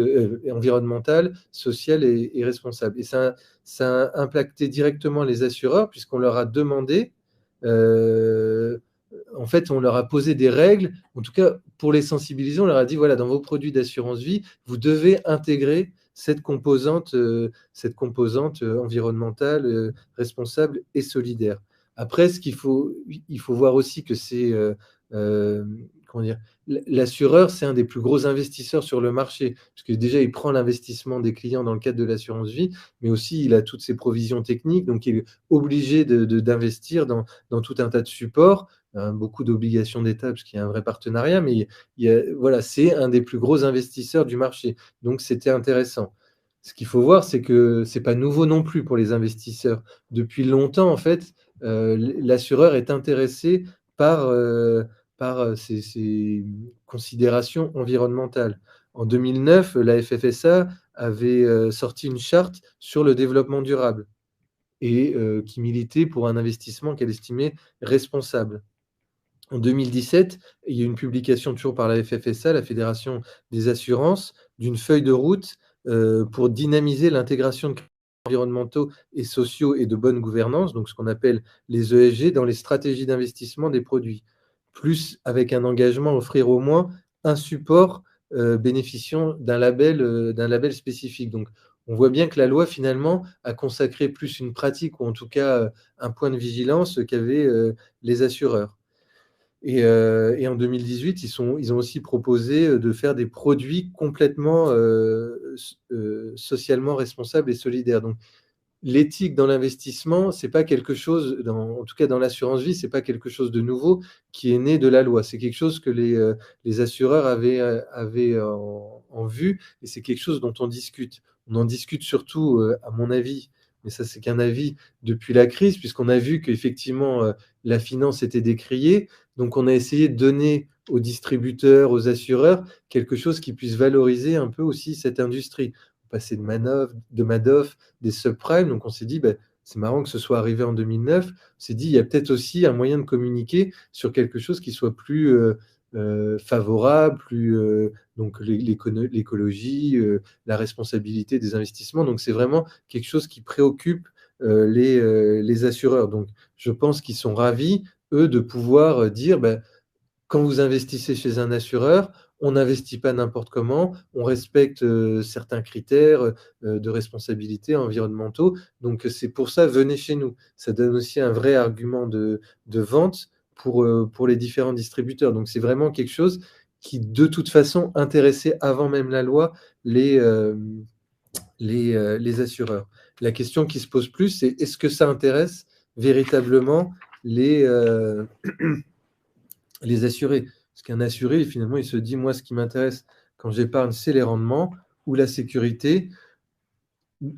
environnementales, sociales et responsables. Et ça a impacté directement les assureurs puisqu'on leur a demandé, en fait, on leur a posé des règles, en tout cas pour les sensibiliser, on leur a dit, voilà, dans vos produits d'assurance vie, vous devez intégrer cette composante environnementale, responsable et solidaire. Après, il faut voir aussi que c'est, comment dire, l'assureur, c'est un des plus gros investisseurs sur le marché, parce que déjà, il prend l'investissement des clients dans le cadre de l'assurance vie, mais aussi il a toutes ses provisions techniques, donc il est obligé d'investir dans tout un tas de supports, beaucoup d'obligations d'État, parce qu'il y a un vrai partenariat, mais voilà, c'est un des plus gros investisseurs du marché. Donc, c'était intéressant. Ce qu'il faut voir, c'est que ce n'est pas nouveau non plus pour les investisseurs. Depuis longtemps, en fait, l'assureur est intéressé par, ces considérations environnementales. En 2009, la FFSA avait sorti une charte sur le développement durable et qui militait pour un investissement qu'elle estimait responsable. En 2017, il y a eu une publication toujours par la FFSA, la Fédération des assurances, d'une feuille de route pour dynamiser l'intégration de critères environnementaux et sociaux et de bonne gouvernance, donc ce qu'on appelle les ESG, dans les stratégies d'investissement des produits. Plus avec un engagement à offrir au moins un support bénéficiant d'un label spécifique. Donc, on voit bien que la loi, finalement, a consacré plus une pratique, ou en tout cas un point de vigilance qu'avaient les assureurs. Et en 2018, ils ont aussi proposé de faire des produits complètement socialement responsables et solidaires. Donc, l'éthique dans l'investissement, c'est pas quelque chose, en tout cas dans l'assurance vie, c'est pas quelque chose de nouveau qui est né de la loi. C'est quelque chose que les assureurs avaient en vue, et c'est quelque chose dont on discute. On en discute surtout, à mon avis, mais ça c'est qu'un avis, depuis la crise, puisqu'on a vu qu'effectivement la finance était décriée. Donc on a essayé de donner aux distributeurs, aux assureurs, quelque chose qui puisse valoriser un peu aussi cette industrie. Passer de Madoff, des subprimes. Donc on s'est dit, c'est marrant que ce soit arrivé en 2009. On s'est dit, il y a peut-être aussi un moyen de communiquer sur quelque chose qui soit plus favorable, donc l'écologie, la responsabilité des investissements. Donc c'est vraiment quelque chose qui préoccupe les assureurs. Donc je pense qu'ils sont ravis, eux, de pouvoir dire, quand vous investissez chez un assureur, on n'investit pas n'importe comment, on respecte certains critères de responsabilité environnementaux. Donc c'est pour ça, venez chez nous. Ça donne aussi un vrai argument de vente pour les différents distributeurs. Donc c'est vraiment quelque chose qui, de toute façon, intéressait avant même la loi les assureurs. La question qui se pose plus, c'est est-ce que ça intéresse véritablement les assurés? Parce qu'un assuré, finalement, il se dit, moi, ce qui m'intéresse quand j'épargne, c'est les rendements ou la sécurité.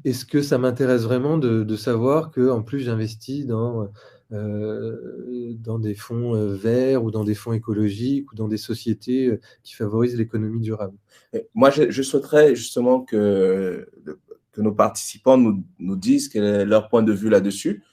Est-ce que ça m'intéresse vraiment de savoir qu'en plus, j'investis dans des fonds verts ou dans des fonds écologiques ou dans des sociétés qui favorisent l'économie durable? Moi, je souhaiterais justement que nos participants nous disent quel est leur point de vue là-dessus.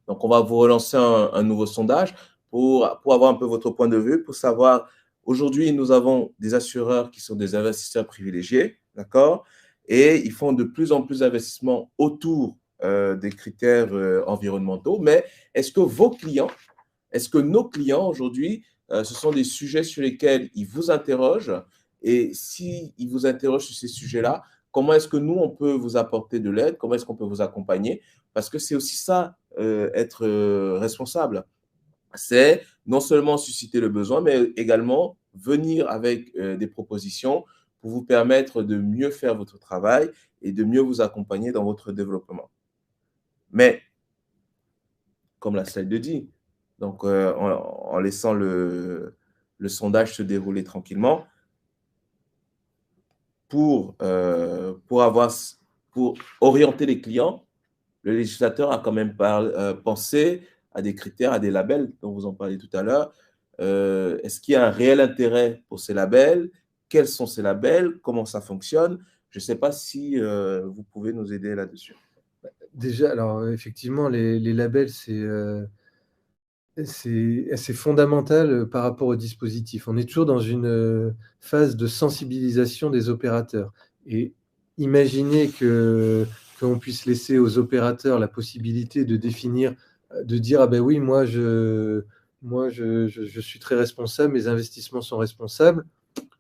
Donc, on va vous relancer un nouveau sondage pour avoir un peu votre point de vue, pour savoir, aujourd'hui, nous avons des assureurs qui sont des investisseurs privilégiés, d'accord? Et ils font de plus en plus d'investissements autour des critères environnementaux. Mais est-ce que nos clients aujourd'hui, ce sont des sujets sur lesquels ils vous interrogent? Et s'ils vous interrogent sur ces sujets-là, comment est-ce que nous, on peut vous apporter de l'aide? Comment est-ce qu'on peut vous accompagner? Parce que c'est aussi ça, être responsable. C'est non seulement susciter le besoin, mais également venir avec des propositions pour vous permettre de mieux faire votre travail et de mieux vous accompagner dans votre développement. Mais, comme la slide le dit, donc en laissant le sondage se dérouler tranquillement, pour orienter les clients, le législateur a quand même pensé à des critères, à des labels dont vous en parliez tout à l'heure, Est-ce qu'il y a un réel intérêt pour ces labels? Quels sont ces labels? Comment ça fonctionne? Je ne sais pas si vous pouvez nous aider là-dessus. Déjà, alors, effectivement, les labels, c'est fondamental, par rapport au dispositif. On est toujours dans une, phase de sensibilisation des opérateurs et imaginer qu'on puisse laisser aux opérateurs la possibilité de définir, de dire: «Ah ben oui, moi je suis très responsable, mes investissements sont responsables»,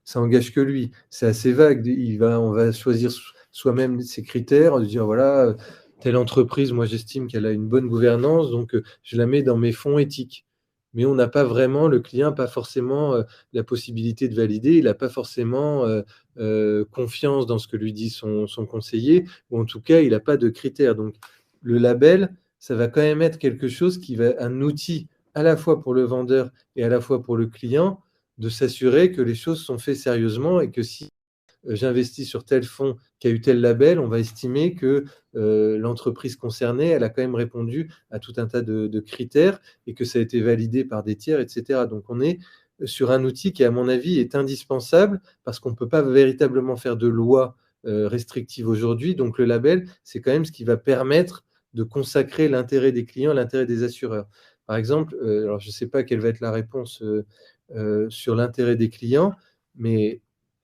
ça engage que lui. C'est assez vague. On va choisir soi-même ses critères, de dire voilà, telle entreprise, moi j'estime qu'elle a une bonne gouvernance, donc je la mets dans mes fonds éthiques. Mais on n'a pas vraiment, le client n'a pas forcément la possibilité de valider, il n'a pas forcément confiance dans ce que lui dit son conseiller, ou en tout cas, il n'a pas de critères. Donc le label, ça va quand même être quelque chose qui va, un outil à la fois pour le vendeur et à la fois pour le client, de s'assurer que les choses sont faites sérieusement et que si j'investis sur tel fonds qui a eu tel label, on va estimer que l'entreprise concernée, elle a quand même répondu à tout un tas de critères et que ça a été validé par des tiers, et cetera. Donc on est sur un outil qui, à mon avis, est indispensable parce qu'on ne peut pas véritablement faire de loi restrictive aujourd'hui. Donc le label, c'est quand même ce qui va permettre de consacrer l'intérêt des clients, l'intérêt des assureurs. Par exemple, alors je ne sais pas quelle va être la réponse sur l'intérêt des clients, mais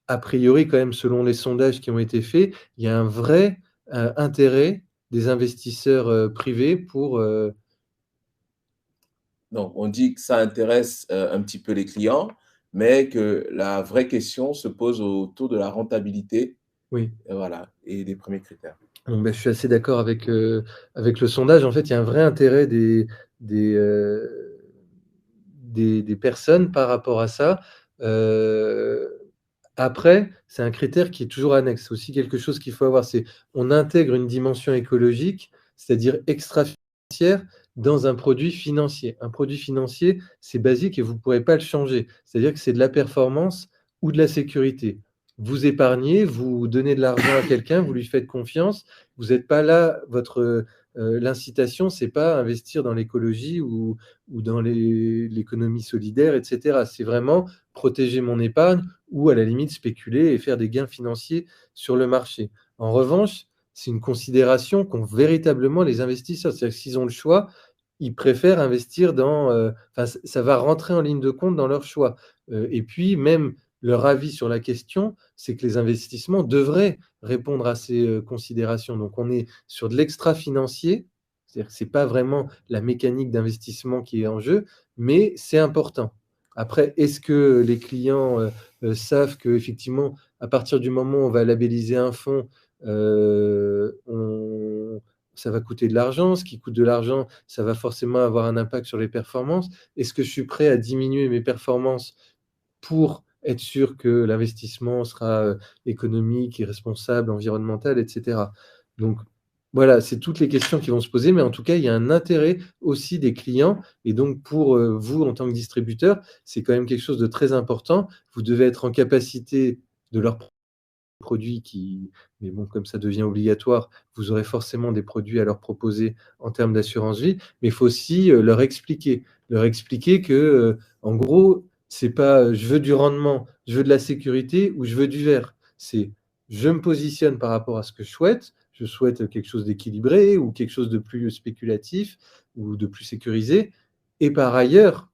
a priori, quand même, selon les sondages qui ont été faits, il y a un vrai, intérêt des investisseurs, privés pour, Donc, on dit que ça intéresse un petit peu les clients, mais que la vraie question se pose autour de la rentabilité, oui. voilà, et des premiers critères. Donc, je suis assez d'accord avec le sondage. En fait, il y a un vrai intérêt des, heu, des personnes par rapport à ça. Heu, Après, c'est un critère qui est toujours annexe. C'est aussi quelque chose qu'il faut avoir, c'est on intègre une dimension écologique, c'est-à-dire extra-financière, dans un produit financier. Un produit financier, c'est basique et vous ne pourrez pas le changer. C'est-à-dire que c'est de la performance ou de la sécurité. Vous épargnez, vous donnez de l'argent à quelqu'un, vous lui faites confiance. Vous n'êtes pas là, l'incitation, c'est pas investir dans l'écologie ou dans l'économie solidaire, et cetera. C'est vraiment protéger mon épargne ou à la limite spéculer et faire des gains financiers sur le marché. En revanche, c'est une considération qu'ont véritablement les investisseurs. C'est-à-dire que s'ils ont le choix, ils préfèrent investir dans, enfin, ça va rentrer en ligne de compte dans leur choix. Et puis même leur avis sur la question, c'est que les investissements devraient répondre à ces, considérations. Donc on est sur de l'extra-financier, c'est-à-dire que c'est pas vraiment la mécanique d'investissement qui est en jeu, mais c'est important. Après, est-ce que les clients, savent qu'effectivement, à partir du moment où on va labelliser un fonds, on ça va coûter de l'argent. Ce qui coûte de l'argent, ça va forcément avoir un impact sur les performances. Est-ce que je suis prêt à diminuer mes performances pour être sûr que l'investissement sera, économique et responsable, environnemental, et cetera? Donc voilà, c'est toutes les questions qui vont se poser, mais en tout cas, il y a un intérêt aussi des clients et donc pour, vous, en tant que distributeur, c'est quand même quelque chose de très important. Vous devez être en capacité de leur produits qui, mais bon, comme ça devient obligatoire, vous aurez forcément des produits à leur proposer en termes d'assurance vie, mais il faut aussi, leur expliquer que, en gros, c'est pas, «Je veux du rendement, je veux de la sécurité» ou «Je veux du vert». C'est: «Je me positionne par rapport à ce que je souhaite quelque chose d'équilibré ou quelque chose de plus spéculatif ou de plus sécurisé et par ailleurs»,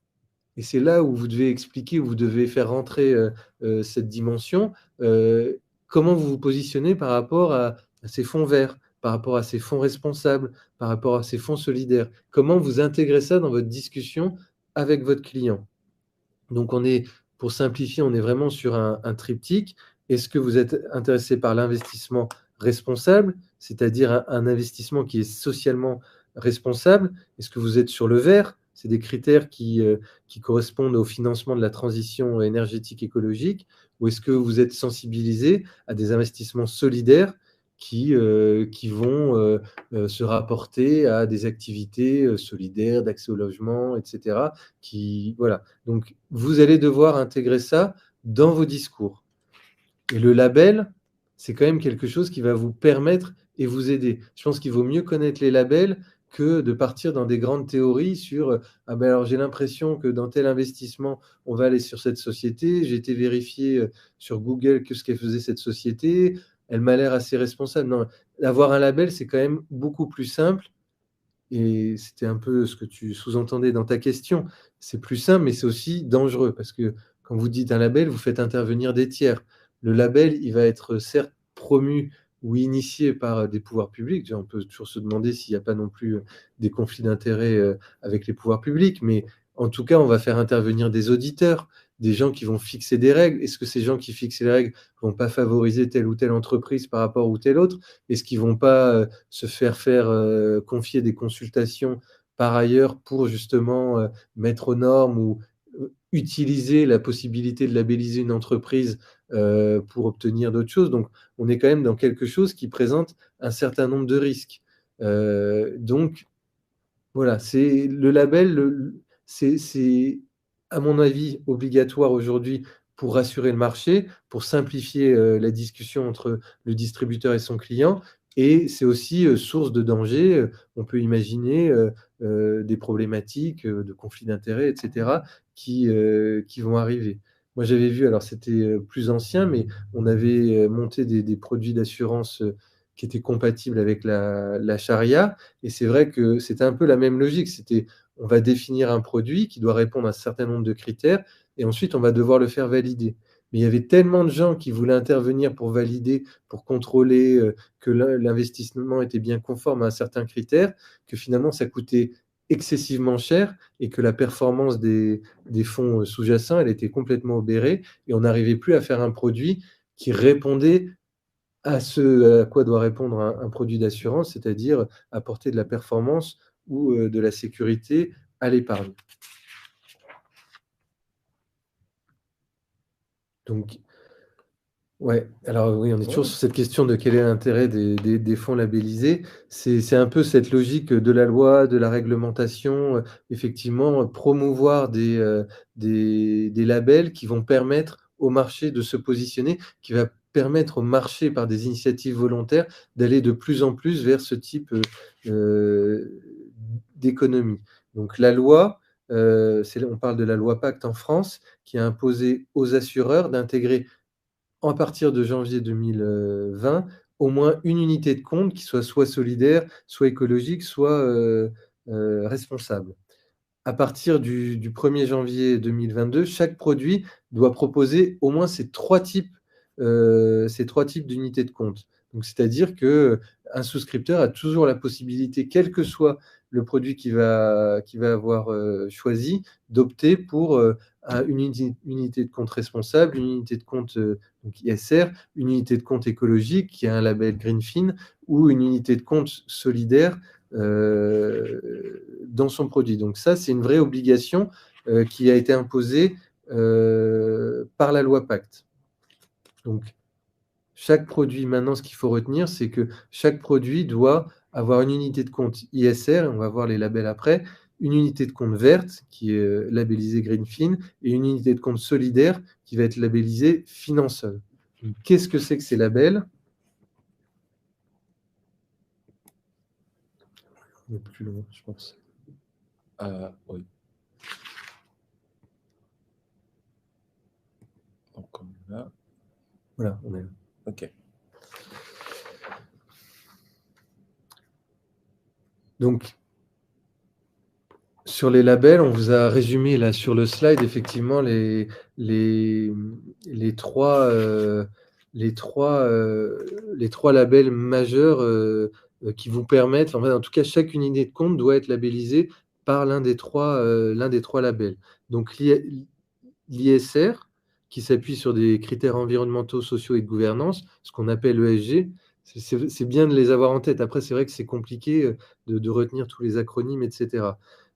et c'est là où vous devez expliquer, où vous devez faire rentrer, cette dimension, comment vous vous positionnez par rapport à ces fonds verts, par rapport à ces fonds responsables, par rapport à ces fonds solidaires? Comment vous intégrez ça dans votre discussion avec votre client? Donc on est, pour simplifier, on est vraiment sur un triptyque. Est-ce que vous êtes intéressé par l'investissement responsable, c'est-à-dire un investissement qui est socialement responsable? Est-ce que vous êtes sur le vert? C'est des critères qui correspondent au financement de la transition énergétique écologique? Ou est-ce que vous êtes sensibilisé à des investissements solidaires qui vont, se rapporter à des activités, solidaires, d'accès au logement, et cetera, qui voilà. Donc, vous allez devoir intégrer ça dans vos discours. Et le label, c'est quand même quelque chose qui va vous permettre et vous aider. Je pense qu'il vaut mieux connaître les labels que de partir dans des grandes théories sur ah ben alors j'ai l'impression que dans tel investissement, on va aller sur cette société. J'ai été vérifier sur Google que ce qu'elle faisait cette société. Elle m'a l'air assez responsable. Non, avoir un label, c'est quand même beaucoup plus simple. Et c'était un peu ce que tu sous-entendais dans ta question. C'est plus simple, mais c'est aussi dangereux parce que quand vous dites un label, vous faites intervenir des tiers. Le label, il va être certes promu ou initié par des pouvoirs publics. On peut toujours se demander s'il n'y a pas non plus des conflits d'intérêts avec les pouvoirs publics, mais en tout cas, on va faire intervenir des auditeurs, des gens qui vont fixer des règles. Est-ce que ces gens qui fixent les règles vont pas favoriser telle ou telle entreprise par rapport à telle autre? Est-ce qu'ils vont pas se faire confier des consultations par ailleurs pour justement mettre aux normes ou utiliser la possibilité de labelliser une entreprise pour obtenir d'autres choses. Donc, on est quand même dans quelque chose qui présente un certain nombre de risques. Donc, voilà, c'est le label, c'est, à mon avis, obligatoire aujourd'hui pour rassurer le marché, pour simplifier la discussion entre le distributeur et son client. Et c'est aussi source de danger. On peut imaginer des problématiques de conflits d'intérêts, etc., qui vont arriver. Moi, j'avais vu, alors c'était plus ancien, mais on avait monté des produits d'assurance qui étaient compatibles avec la charia. Et c'est vrai que c'était un peu la même logique. C'était, on va définir un produit qui doit répondre à un certain nombre de critères et ensuite on va devoir le faire valider. Mais il y avait tellement de gens qui voulaient intervenir pour valider, pour contrôler que l'investissement était bien conforme à un certain critère, que finalement ça coûtait excessivement cher et que la performance des fonds sous-jacents, elle était complètement obérée et on n'arrivait plus à faire un produit qui répondait à ce à quoi doit répondre un produit d'assurance, c'est-à-dire apporter de la performance ou de la sécurité à l'épargne. Donc, ouais, alors oui, on est toujours Ouais. sur cette question de quel est l'intérêt des fonds labellisés. C'est un peu cette logique de la loi, de la réglementation, effectivement, promouvoir des labels qui vont permettre au marché de se positionner, qui va permettre au marché, par des initiatives volontaires, d'aller de plus en plus vers ce type d'économie. Donc la loi, on parle de la loi Pacte en France, qui a imposé aux assureurs d'intégrer à partir de janvier 2020, au moins une unité de compte qui soit solidaire, soit écologique, soit responsable. À partir du 1er janvier 2022, chaque produit doit proposer au moins ces trois types d'unités de compte. Donc, c'est-à-dire qu'un souscripteur a toujours la possibilité, quel que soit le produit qu'il va avoir choisi, d'opter pour une unité de compte responsable, une unité de compte donc ISR, une unité de compte écologique qui a un label Greenfin ou une unité de compte solidaire dans son produit. Donc ça, c'est une vraie obligation qui a été imposée par la loi Pacte. Donc chaque produit, maintenant, ce qu'il faut retenir, c'est que chaque produit doit avoir une unité de compte ISR, et on va voir les labels après, une unité de compte verte qui est labellisée Greenfin et une unité de compte solidaire qui va être labellisée Finansol. Qu'est-ce que c'est que ces labels? On est plus loin, je pense. Oui. Donc, comme là. Voilà, on est là. OK. Donc, sur les labels, on vous a résumé là sur le slide effectivement les trois labels majeurs qui vous permettent, enfin, en tout cas, chaque unité de compte doit être labellisée par l'un des trois labels. Donc l'ISR, qui s'appuie sur des critères environnementaux, sociaux et de gouvernance, ce qu'on appelle ESG. C'est bien de les avoir en tête. Après, c'est vrai que c'est compliqué de retenir tous les acronymes, etc.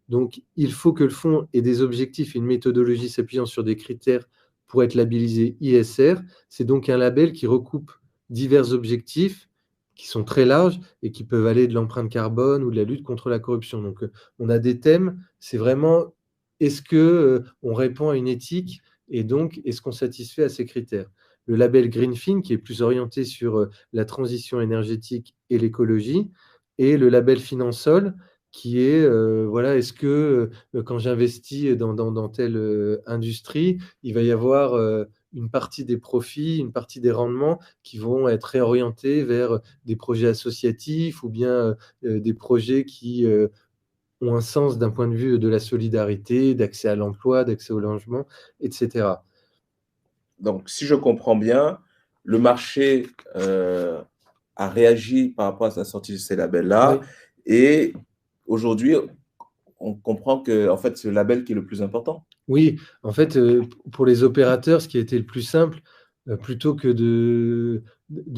Donc, il faut que le fonds ait des objectifs et une méthodologie s'appuyant sur des critères pour être labellisé ISR. C'est donc un label qui recoupe divers objectifs qui sont très larges et qui peuvent aller de l'empreinte carbone ou de la lutte contre la corruption. Donc, on a des thèmes, c'est vraiment est-ce qu'on répond à une éthique et donc est-ce qu'on satisfait à ces critères? Le label Greenfin, qui est plus orienté sur la transition énergétique et l'écologie, et le label Finansol, qui est, voilà, est-ce que quand j'investis dans telle industrie, il va y avoir une partie des profits, une partie des rendements qui vont être réorientés vers des projets associatifs ou bien des projets qui ont un sens d'un point de vue de la solidarité, d'accès à l'emploi, d'accès au logement, etc. Donc, si je comprends bien, le marché a réagi par rapport à la sortie de ces labels-là. Oui. Et aujourd'hui, on comprend que en fait, c'est le label qui est le plus important. Oui, en fait, pour les opérateurs, ce qui a été le plus simple, plutôt que de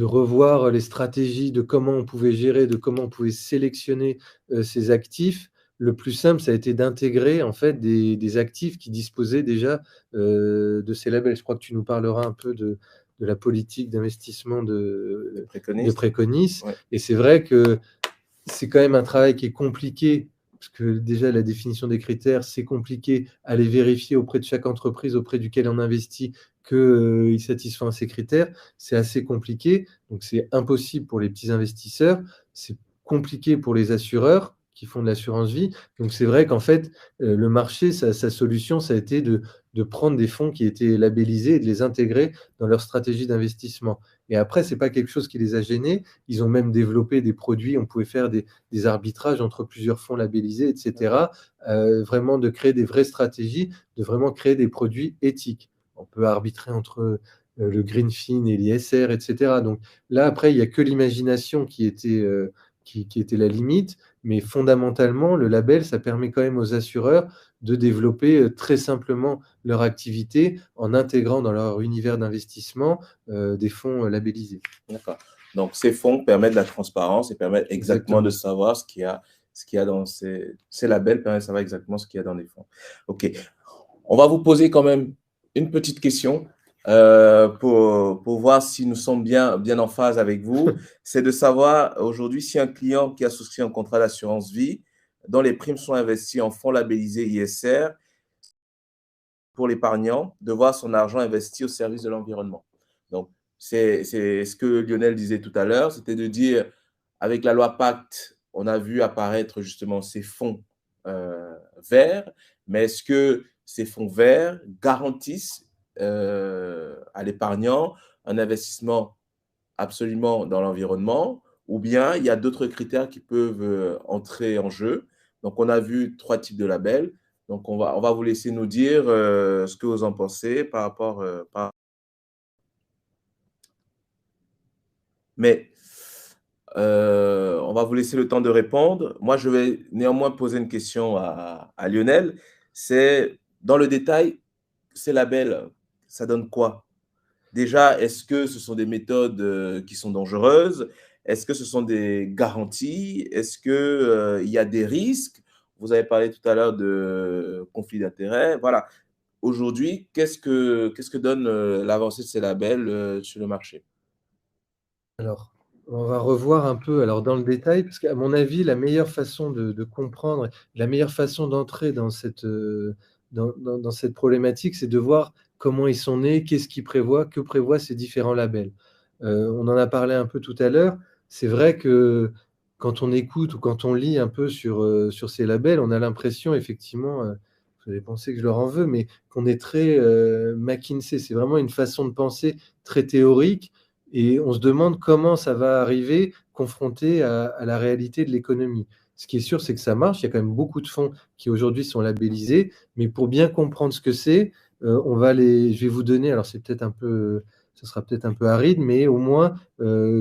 revoir les stratégies de comment on pouvait gérer, de comment on pouvait sélectionner, ces actifs, le plus simple, ça a été d'intégrer, en fait, des actifs qui disposaient déjà, de ces labels. Je crois que tu nous parleras un peu de la politique d'investissement De de préconiste. Préconis, Ouais. et c'est vrai que c'est quand même un travail qui est compliqué, parce que déjà la définition des critères, c'est compliqué. Aller vérifier auprès de chaque entreprise auprès duquel on investit qu'il satisfait à ces critères, c'est assez compliqué. Donc c'est impossible pour les petits investisseurs, c'est compliqué pour les assureurs qui font de l'assurance vie. Donc c'est vrai qu'en fait, le marché, sa solution, ça a été de prendre des fonds qui étaient labellisés et de les intégrer dans leur stratégie d'investissement. Et après, c'est pas quelque chose qui les a gênés. Ils ont même développé des produits, on pouvait faire des arbitrages entre plusieurs fonds labellisés, et cetera. Vraiment de créer des vraies stratégies, de vraiment créer des produits éthiques. On peut arbitrer entre le Greenfin et l'ISR, et cetera. Donc là, après, il y a que l'imagination qui était la limite, mais fondamentalement, le label, ça permet quand même aux assureurs de développer très simplement leur activité en intégrant dans leur univers d'investissement des fonds labellisés. D'accord. Donc, ces fonds permettent de la transparence et permettent exactement de Exactement. savoir ce qu'il y a dans ces labels, permettent de savoir exactement ce qu'il y a dans les fonds. OK. On va vous poser quand même une petite question pour voir si nous sommes bien en phase avec vous. C'est de savoir aujourd'hui si un client qui a souscrit un contrat d'assurance vie, dont les primes sont investies en fonds labellisés ISR, pour l'épargnant de voir son argent investi au service de l'environnement. Donc, c'est ce que Lionel disait tout à l'heure, c'était de dire, avec la loi Pacte, on a vu apparaître justement ces fonds verts, mais est-ce que ces fonds verts garantissent à l'épargnant un investissement absolument dans l'environnement, ou bien il y a d'autres critères qui peuvent entrer en jeu. Donc, on a vu 3 types de labels. Donc, on va vous laisser nous dire ce que vous en pensez par rapport. Mais on va vous laisser le temps de répondre. Moi, je vais néanmoins poser une question à Lionel. C'est dans le détail, ces labels, ça donne quoi? Déjà, est-ce que ce sont des méthodes qui sont dangereuses? Est-ce que ce sont des garanties? Est-ce que il y a des risques? Vous avez parlé tout à l'heure de conflit d'intérêts. Voilà. Aujourd'hui, qu'est-ce que donne l'avancée de ces labels sur le marché? Alors, on va revoir un peu, alors dans le détail, parce qu'à mon avis, la meilleure façon de comprendre, la meilleure façon d'entrer dans dans cette problématique, c'est de voir comment ils sont nés, qu'est-ce qu'ils prévoient, que prévoient ces différents labels. On en a parlé un peu tout à l'heure. C'est vrai que quand on écoute ou quand on lit un peu sur ces labels, on a l'impression effectivement, vous allez penser que je leur en veux, mais qu'on est très, McKinsey. C'est vraiment une façon de penser très théorique, et on se demande comment ça va arriver confronté à la réalité de l'économie. Ce qui est sûr, c'est que ça marche. Il y a quand même beaucoup de fonds qui aujourd'hui sont labellisés, mais pour bien comprendre ce que c'est, je vais vous donner, alors c'est peut-être un peu, ce sera peut-être un peu aride, mais au moins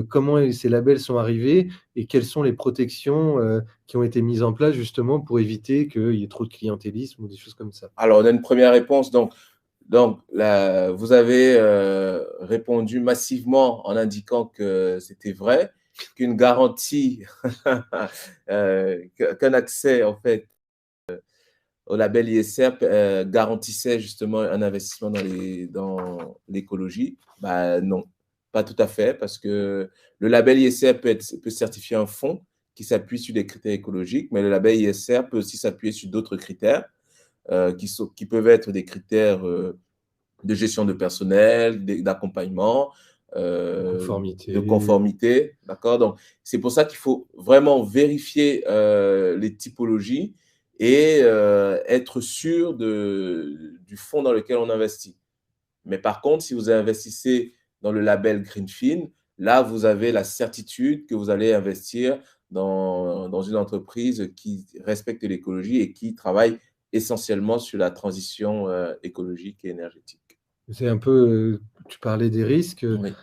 comment ces labels sont arrivés et quelles sont les protections qui ont été mises en place justement pour éviter qu'il y ait trop de clientélisme ou des choses comme ça. Alors, on a une première réponse. Donc là, vous avez répondu massivement en indiquant que c'était vrai, qu'une garantie, qu'un accès en fait au label ISR garantissait justement un investissement dans l'écologie. Bah, non, pas tout à fait, parce que le label ISR peut certifier un fonds qui s'appuie sur des critères écologiques, mais le label ISR peut aussi s'appuyer sur d'autres critères qui peuvent être des critères de gestion de personnel, d'accompagnement, Conformité. de conformité, d'accord? Donc, c'est pour ça qu'il faut vraiment vérifier, les typologies et être sûr du fonds dans lequel on investit. Mais par contre, si vous investissez dans le label Greenfin, là, vous avez la certitude que vous allez investir dans une entreprise qui respecte l'écologie et qui travaille essentiellement sur la transition, écologique et énergétique. C'est un peu, tu parlais des risques, Oui,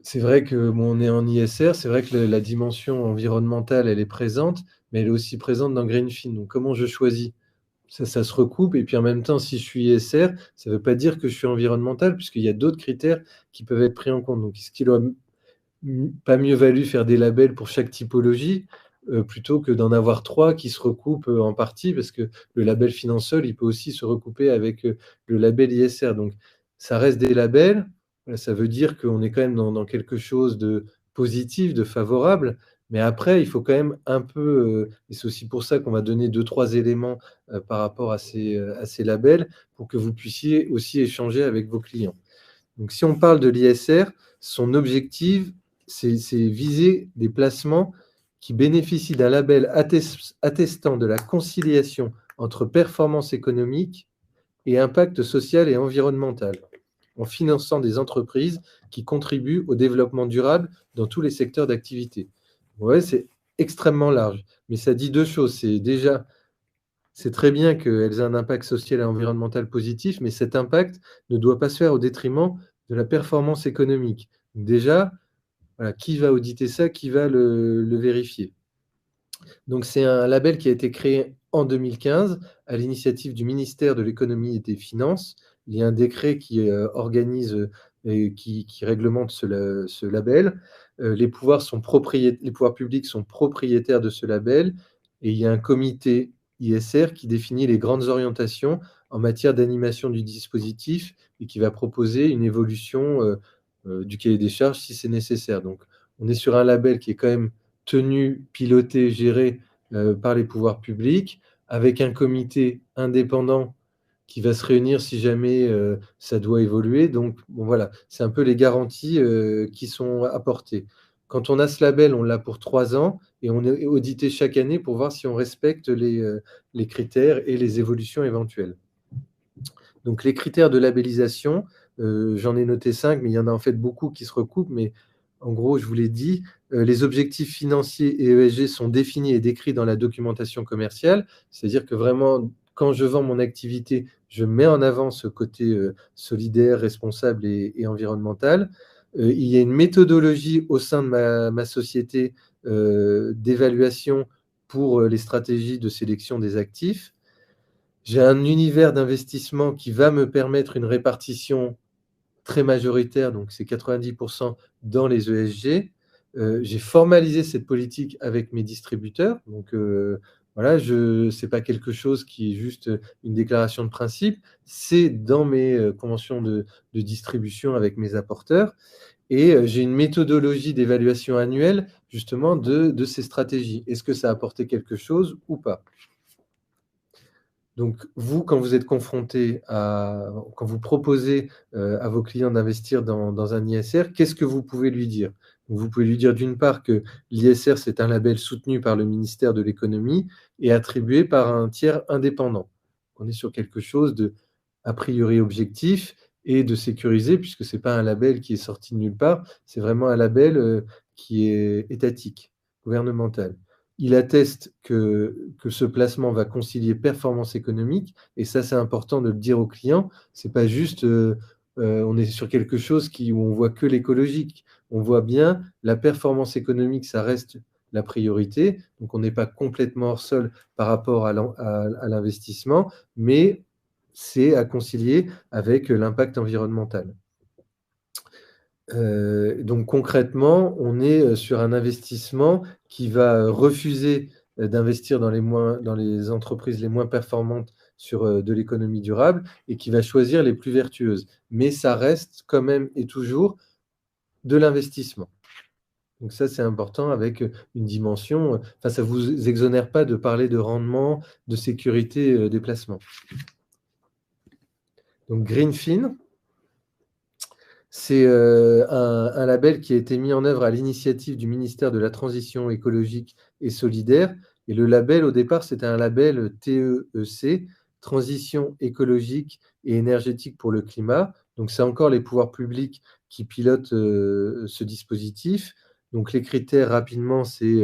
c'est vrai que bon, on est en ISR, c'est vrai que la dimension environnementale, elle est présente, mais elle est aussi présente dans Greenfin. Donc comment je choisis? Ça se recoupe et puis en même temps, si je suis ISR, ça ne veut pas dire que je suis environnemental puisqu'il y a d'autres critères qui peuvent être pris en compte. Donc est-ce qu'il aurait pas mieux valu faire des labels pour chaque typologie, plutôt que d'en avoir 3 qui se recoupent, en partie? Parce que le label Finansol, il peut aussi se recouper avec, le label ISR. Donc ça reste des labels, ça veut dire qu'on est quand même dans quelque chose de positif, de favorable. Mais après, il faut quand même un peu, et c'est aussi pour ça qu'on va donner 2-3 éléments, par rapport à ces labels, pour que vous puissiez aussi échanger avec vos clients. Donc si on parle de l'ISR, son objectif, c'est viser des placements qui bénéficient d'un label attestant de la conciliation entre performance économique et impact social et environnemental, en finançant des entreprises qui contribuent au développement durable dans tous les secteurs d'activité. Ouais, c'est extrêmement large, mais ça dit 2 choses. C'est déjà, c'est très bien qu'elles aient un impact social et environnemental positif, mais cet impact ne doit pas se faire au détriment de la performance économique. Donc déjà, voilà, qui va auditer ça? Qui va le vérifier? Donc c'est un label qui a été créé en 2015 à l'initiative du ministère de l'Économie et des Finances. Il y a un décret qui organise et qui réglemente ce label. Les pouvoirs publics sont propriétaires de ce label et il y a un comité ISR qui définit les grandes orientations en matière d'animation du dispositif et qui va proposer une évolution du cahier des charges si c'est nécessaire. Donc on est sur un label qui est quand même tenu, piloté, géré par les pouvoirs publics, avec un comité indépendant qui va se réunir si jamais ça doit évoluer. Donc, bon, voilà, c'est un peu les garanties qui sont apportées. Quand on a ce label, on l'a pour 3 ans et on est audité chaque année pour voir si on respecte les critères et les évolutions éventuelles. Donc, les critères de labellisation, j'en ai noté 5, mais il y en a en fait beaucoup qui se recoupent. Mais en gros, je vous l'ai dit, les objectifs financiers et ESG sont définis et décrits dans la documentation commerciale. C'est-à-dire que vraiment, quand je vends mon activité, je mets en avant ce côté solidaire, responsable et environnemental. Il y a une méthodologie au sein de ma société d'évaluation pour les stratégies de sélection des actifs. J'ai un univers d'investissement qui va me permettre une répartition très majoritaire, donc c'est 90% dans les ESG. J'ai formalisé cette politique avec mes distributeurs, donc voilà, c'est pas quelque chose qui est juste une déclaration de principe, c'est dans mes conventions de distribution avec mes apporteurs et j'ai une méthodologie d'évaluation annuelle justement de ces stratégies. Est-ce que ça a apporté quelque chose ou pas? Donc, vous, quand vous êtes confronté quand vous proposez à vos clients d'investir dans un ISR, qu'est-ce que vous pouvez lui dire? Donc, vous pouvez lui dire d'une part que l'ISR, c'est un label soutenu par le ministère de l'économie et attribué par un tiers indépendant. On est sur quelque chose de a priori objectif et de sécurisé, puisque ce n'est pas un label qui est sorti de nulle part, c'est vraiment un label qui est étatique, gouvernemental. Il atteste que ce placement va concilier performance économique, et ça, c'est important de le dire aux clients. C'est pas juste, on est sur quelque chose où on voit que l'écologique. On voit bien la performance économique, ça reste la priorité. Donc, on n'est pas complètement hors sol par rapport à l'investissement, mais c'est à concilier avec l'impact environnemental. Donc concrètement, on est sur un investissement qui va refuser d'investir dans les entreprises les moins performantes sur de l'économie durable et qui va choisir les plus vertueuses. Mais ça reste quand même et toujours de l'investissement. Donc ça, c'est important avec une dimension, enfin, ça ne vous exonère pas de parler de rendement, de sécurité des placements. Donc Greenfin, C'est un label qui a été mis en œuvre à l'initiative du ministère de la Transition écologique et solidaire. Et le label, au départ, c'était un label TEEC, Transition écologique et énergétique pour le climat. Donc, c'est encore les pouvoirs publics qui pilotent ce dispositif. Donc, les critères, rapidement, c'est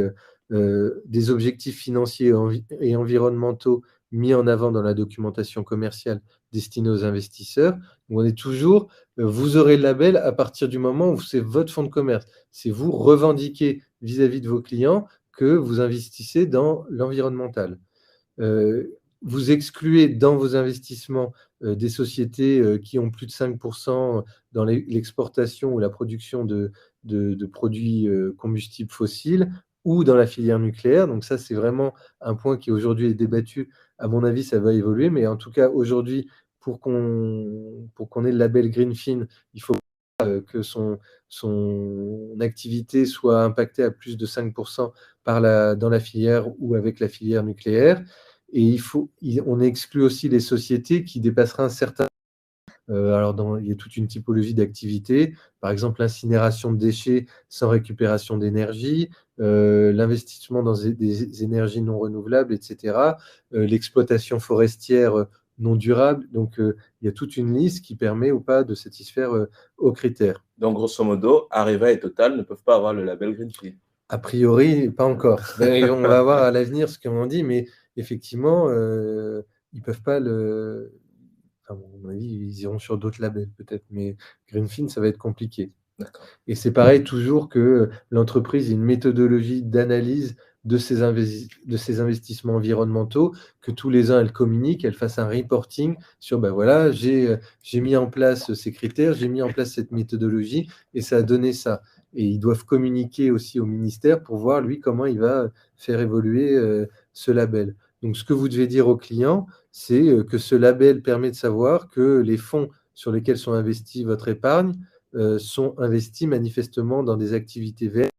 des objectifs financiers et environnementaux mis en avant dans la documentation commerciale destinée aux investisseurs. Donc, on est toujours vous aurez le label à partir du moment où c'est votre fonds de commerce. C'est vous revendiquez vis-à-vis de vos clients que vous investissez dans l'environnemental. Vous excluez dans vos investissements des sociétés qui ont plus de 5% dans l'exportation ou la production de produits combustibles fossiles ou dans la filière nucléaire. Donc ça, c'est vraiment un point qui aujourd'hui est débattu. À mon avis, ça va évoluer, mais en tout cas, aujourd'hui, pour qu'on ait le label Greenfin, il faut que son activité soit impactée à plus de 5% dans la filière ou avec la filière nucléaire. Et on exclut aussi les sociétés qui dépasseraient un certain... alors, il y a toute une typologie d'activités, par exemple l'incinération de déchets sans récupération d'énergie, l'investissement dans des énergies non renouvelables, etc., l'exploitation forestière non durable. Donc, il y a toute une liste qui permet ou pas de satisfaire aux critères. Donc, grosso modo, Areva et Total ne peuvent pas avoir le label Greenfin. A priori, pas encore. On va voir à l'avenir ce qu'on en dit, mais effectivement, ils ne peuvent pas le... Enfin, à mon avis, ils iront sur d'autres labels peut-être, mais Greenfin, ça va être compliqué. Et c'est pareil toujours que l'entreprise ait une méthodologie d'analyse de ses investissements environnementaux, que tous les ans elle communique, elle fasse un reporting sur, ben voilà, j'ai mis en place ces critères, j'ai mis en place cette méthodologie et ça a donné ça. Et ils doivent communiquer aussi au ministère pour voir, lui, comment il va faire évoluer ce label. Donc, ce que vous devez dire aux clients, c'est que ce label permet de savoir que les fonds sur lesquels sont investis votre épargne sont investis manifestement dans des activités vertes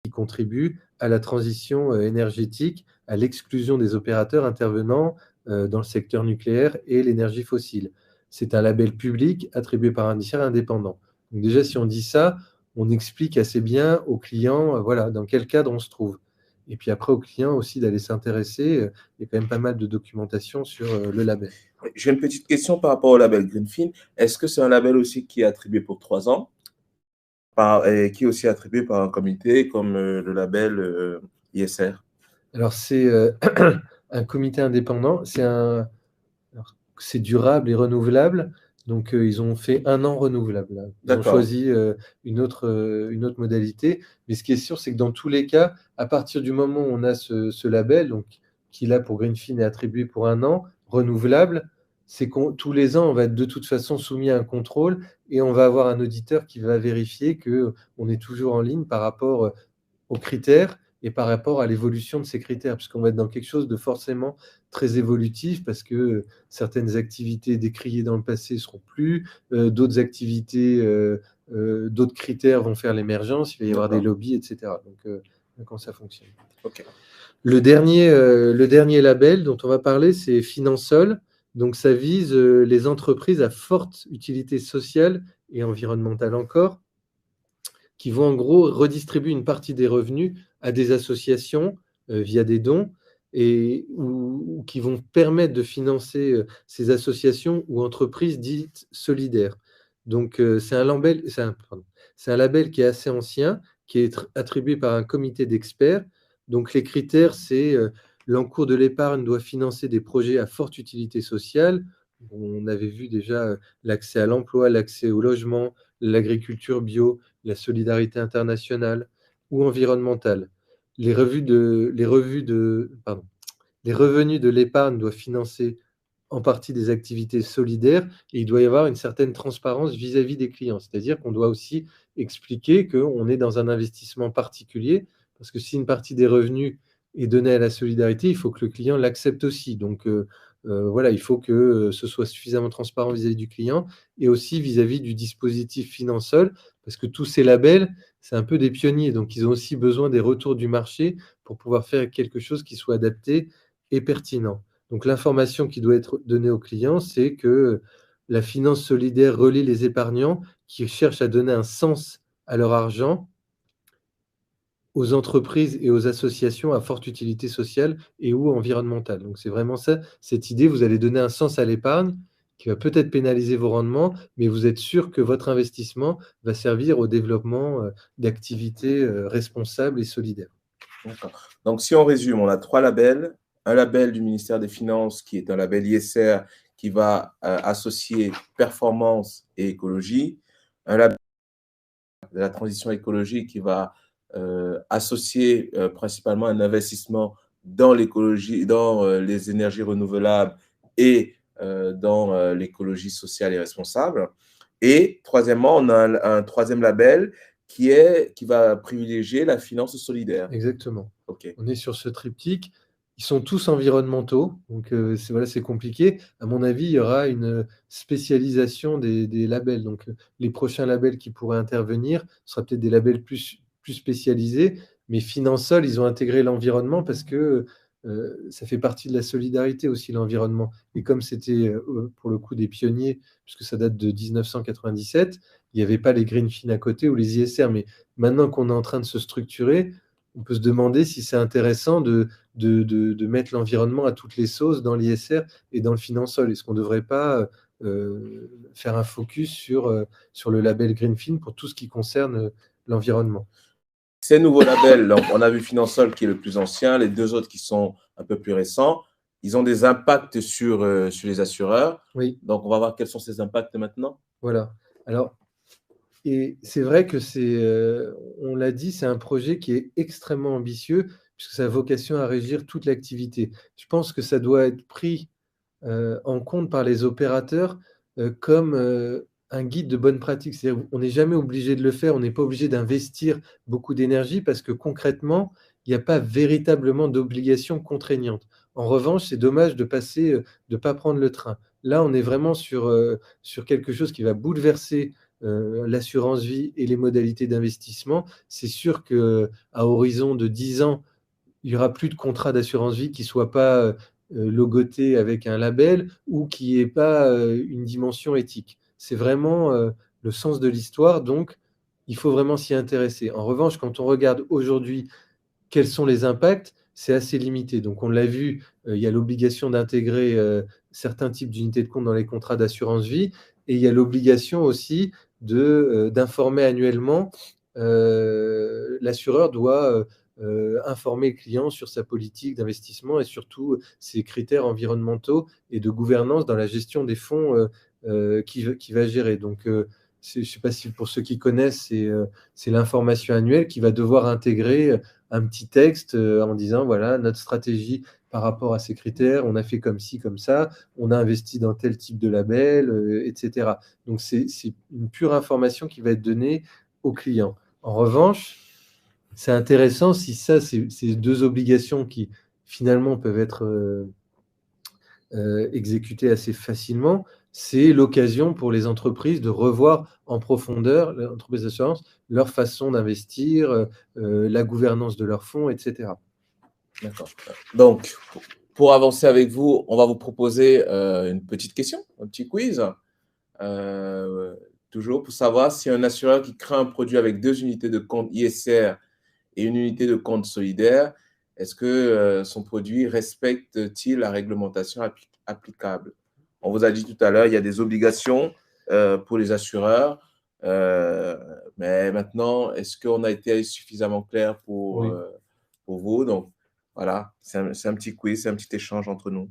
qui contribuent à la transition énergétique, à l'exclusion des opérateurs intervenant dans le secteur nucléaire et l'énergie fossile. C'est un label public attribué par un tiers indépendant. Donc déjà, si on dit ça, on explique assez bien aux clients voilà, dans quel cadre on se trouve. Et puis après, aux clients aussi d'aller s'intéresser. Il y a quand même pas mal de documentation sur le label. J'ai une petite question par rapport au label Greenfin. Est-ce que c'est un label aussi qui est attribué pour 3 ans et qui est aussi attribué par un comité comme le label ISR? Alors, c'est un comité indépendant. C'est durable et renouvelable. Donc, ils ont fait 1 an renouvelable. Là. Ils ont choisi une autre modalité. Mais ce qui est sûr, c'est que dans tous les cas, à partir du moment où on a ce label, donc, qui là pour Greenfin est attribué pour 1 an, renouvelable, c'est que tous les ans, on va être de toute façon soumis à un contrôle et on va avoir un auditeur qui va vérifier qu'on est toujours en ligne par rapport aux critères et par rapport à l'évolution de ces critères, puisqu'on va être dans quelque chose de forcément très évolutif, parce que certaines activités décriées dans le passé ne seront plus, d'autres activités, d'autres critères vont faire l'émergence, il va y avoir des lobbies, etc. Donc, comment ça fonctionne. Okay. Le dernier label dont on va parler, c'est Finansol. Donc, ça vise les entreprises à forte utilité sociale et environnementale encore, qui vont en gros redistribuer une partie des revenus à des associations via des dons ou qui vont permettre de financer ces associations ou entreprises dites solidaires. Donc, c'est un label qui est assez ancien, qui est attribué par un comité d'experts. Donc, les critères, c'est l'encours de l'épargne doit financer des projets à forte utilité sociale. On avait vu déjà l'accès à l'emploi, l'accès au logement, l'agriculture bio, la solidarité internationale ou environnementale. Les revenus de l'épargne doivent financer en partie des activités solidaires et il doit y avoir une certaine transparence vis-à-vis des clients. C'est-à-dire qu'on doit aussi expliquer qu'on est dans un investissement particulier parce que si une partie des revenus est donnée à la solidarité, il faut que le client l'accepte aussi. Donc, voilà, il faut que ce soit suffisamment transparent vis-à-vis du client et aussi vis-à-vis du dispositif Finansol, parce que tous ces labels, c'est un peu des pionniers, donc ils ont aussi besoin des retours du marché pour pouvoir faire quelque chose qui soit adapté et pertinent. Donc l'information qui doit être donnée aux clients, c'est que la finance solidaire relie les épargnants qui cherchent à donner un sens à leur argent aux entreprises et aux associations à forte utilité sociale et ou environnementale. Donc c'est vraiment ça, cette idée, vous allez donner un sens à l'épargne qui va peut-être pénaliser vos rendements, mais vous êtes sûr que votre investissement va servir au développement d'activités responsables et solidaires. D'accord. Donc, si on résume, on a 3 labels. Un label du ministère des Finances qui est un label ISR qui va associer performance et écologie. Un label de la transition écologique qui va associer principalement un investissement dans l'écologie, dans les énergies renouvelables et dans l'écologie sociale et responsable. Et troisièmement, on a un troisième label qui va privilégier la finance solidaire. Exactement. OK. On est sur ce triptyque. Ils sont tous environnementaux, donc voilà, c'est compliqué. À mon avis, il y aura une spécialisation des labels. Donc les prochains labels qui pourraient intervenir ce sera peut-être des labels plus spécialisés, mais Finansol, ils ont intégré l'environnement parce que ça fait partie de la solidarité aussi, l'environnement. Et comme c'était pour le coup des pionniers, puisque ça date de 1997, il n'y avait pas les Greenfin à côté ou les ISR, mais maintenant qu'on est en train de se structurer, on peut se demander si c'est intéressant de mettre l'environnement à toutes les sauces dans l'ISR et dans le Finansol. Est-ce qu'on ne devrait pas faire un focus sur le label Greenfin pour tout ce qui concerne l'environnement? Ces nouveaux labels, donc on a vu Finansol qui est le plus ancien, les deux autres qui sont un peu plus récents, ils ont des impacts sur les assureurs. Oui. Donc, on va voir quels sont ces impacts maintenant. Voilà. Alors, et c'est vrai que on l'a dit, c'est un projet qui est extrêmement ambitieux puisque ça a vocation à régir toute l'activité. Je pense que ça doit être pris en compte par les opérateurs comme un guide de bonne pratique. C'est-à-dire on n'est jamais obligé de le faire, on n'est pas obligé d'investir beaucoup d'énergie parce que concrètement, il n'y a pas véritablement d'obligation contraignante. En revanche, c'est dommage de passer, de pas prendre le train. Là, on est vraiment sur quelque chose qui va bouleverser l'assurance vie et les modalités d'investissement. C'est sûr qu'à horizon de 10 ans, il n'y aura plus de contrat d'assurance vie qui ne soit pas logoté avec un label ou qui n'ait pas une dimension éthique. C'est vraiment le sens de l'histoire, donc il faut vraiment s'y intéresser. En revanche, quand on regarde aujourd'hui quels sont les impacts, c'est assez limité. Donc on l'a vu, il y a l'obligation d'intégrer certains types d'unités de compte dans les contrats d'assurance vie et il y a l'obligation aussi d'informer annuellement. L'assureur doit informer le client sur sa politique d'investissement et surtout ses critères environnementaux et de gouvernance dans la gestion des fonds qu'il va gérer. Donc, je ne sais pas si pour ceux qui connaissent, c'est l'information annuelle qui va devoir intégrer un petit texte en disant, voilà, notre stratégie par rapport à ces critères, on a fait comme ci, comme ça, on a investi dans tel type de label, etc. Donc, c'est une pure information qui va être donnée au client. En revanche, c'est intéressant si ça, ces deux obligations qui finalement peuvent être exécutées assez facilement, c'est l'occasion pour les entreprises de revoir en profondeur, les entreprises d'assurance, leur façon d'investir, la gouvernance de leurs fonds, etc. D'accord. Donc, pour avancer avec vous, on va vous proposer une petite question, un petit quiz. Toujours pour savoir si un assureur qui crée un produit avec 2 unités de compte ISR et une unité de compte solidaire, est-ce que son produit respecte-t-il la réglementation applicable? On vous a dit tout à l'heure, il y a des obligations pour les assureurs, mais maintenant, est-ce qu'on a été suffisamment clair Oui. pour vous? Donc, voilà, c'est un petit quiz, c'est un petit échange entre nous.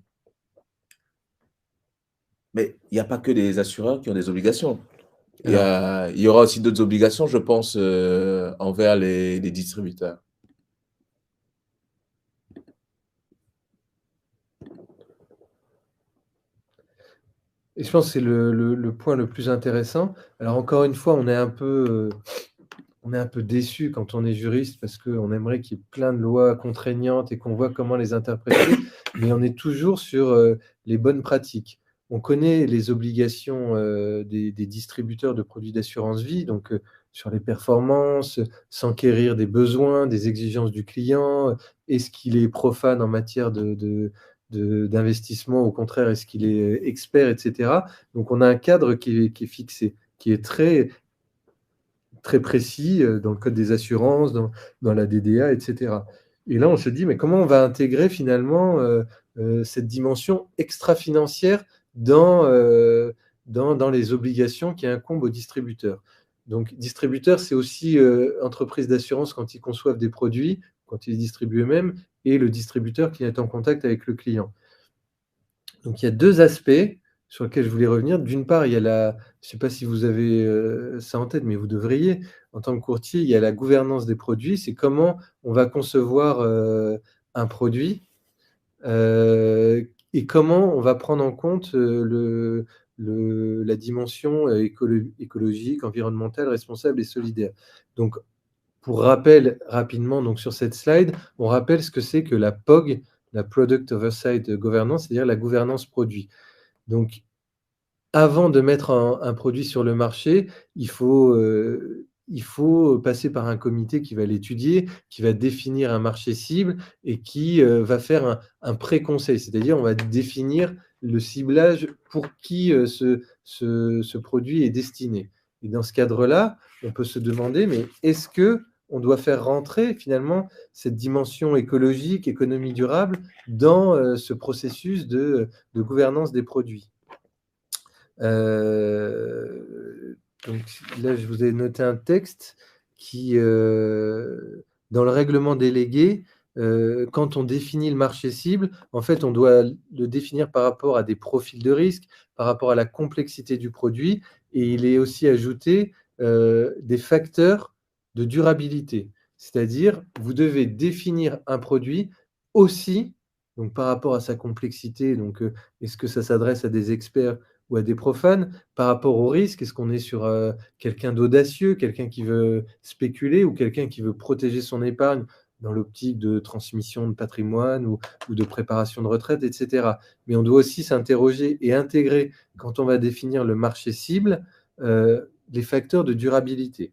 Mais il n'y a pas que les assureurs qui ont des obligations. Il y aura aussi d'autres obligations, je pense, envers les distributeurs. Et je pense que c'est le point le plus intéressant. Alors encore une fois, on est un peu déçu quand on est juriste parce qu'on aimerait qu'il y ait plein de lois contraignantes et qu'on voit comment les interpréter, mais on est toujours sur les bonnes pratiques. On connaît les obligations des distributeurs de produits d'assurance vie, donc sur les performances, s'enquérir des besoins, des exigences du client, est-ce qu'il est profane en matière d'investissement, au contraire, est-ce qu'il est expert, etc. Donc on a un cadre qui est fixé, qui est très très précis dans le code des assurances, dans la DDA, etc. Et là, on se dit, mais comment on va intégrer finalement cette dimension extra-financière dans les obligations qui incombent aux distributeurs. Donc, distributeur, c'est aussi entreprise d'assurance quand ils conçoivent des produits, quand ils les distribuent eux-mêmes, et le distributeur qui est en contact avec le client. Donc, il y a deux aspects sur lesquels je voulais revenir. D'une part, il y a je ne sais pas si vous avez ça en tête, mais vous devriez, en tant que courtier, il y a la gouvernance des produits. C'est comment on va concevoir un produit et comment on va prendre en compte la dimension écologique, environnementale, responsable et solidaire. Donc, pour rappel rapidement, donc sur cette slide, on rappelle ce que c'est que la POG, la Product Oversight Governance, c'est-à-dire la gouvernance produit. Donc, avant de mettre un produit sur le marché, il faut passer par un comité qui va l'étudier, qui va définir un marché cible et qui va faire un pré-conseil, c'est-à-dire on va définir le ciblage pour qui ce produit est destiné. Et dans ce cadre-là, on peut se demander, mais est-ce qu'on doit faire rentrer finalement cette dimension écologique, économie durable, dans ce processus de gouvernance des produits? Donc là, je vous ai noté un texte qui, dans le règlement délégué, quand on définit le marché cible, en fait, on doit le définir par rapport à des profils de risque, par rapport à la complexité du produit, et il est aussi ajouté des facteurs de durabilité. C'est-à-dire, vous devez définir un produit aussi, donc par rapport à sa complexité, donc est-ce que ça s'adresse à des experts ou à des profanes, par rapport au risque? Est-ce qu'on est sur quelqu'un d'audacieux, quelqu'un qui veut spéculer ou quelqu'un qui veut protéger son épargne dans l'optique de transmission de patrimoine ou de préparation de retraite, etc. Mais on doit aussi s'interroger et intégrer, quand on va définir le marché cible, les facteurs de durabilité.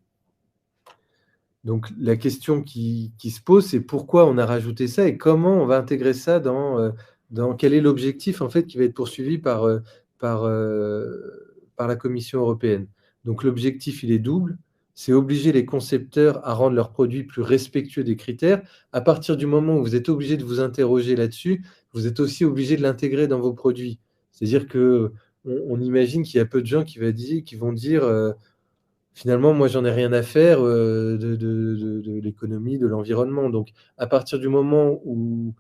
Donc la question qui se pose, c'est pourquoi on a rajouté ça et comment on va intégrer ça dans quel est l'objectif en fait qui va être poursuivi par la Commission européenne. Donc l'objectif, il est double, c'est obliger les concepteurs à rendre leurs produits plus respectueux des critères. À partir du moment où vous êtes obligé de vous interroger là-dessus, vous êtes aussi obligé de l'intégrer dans vos produits. C'est-à-dire qu'on imagine qu'il y a peu de gens qui vont dire finalement, moi, j'en ai rien à faire de l'économie, de l'environnement. Donc, à partir du moment où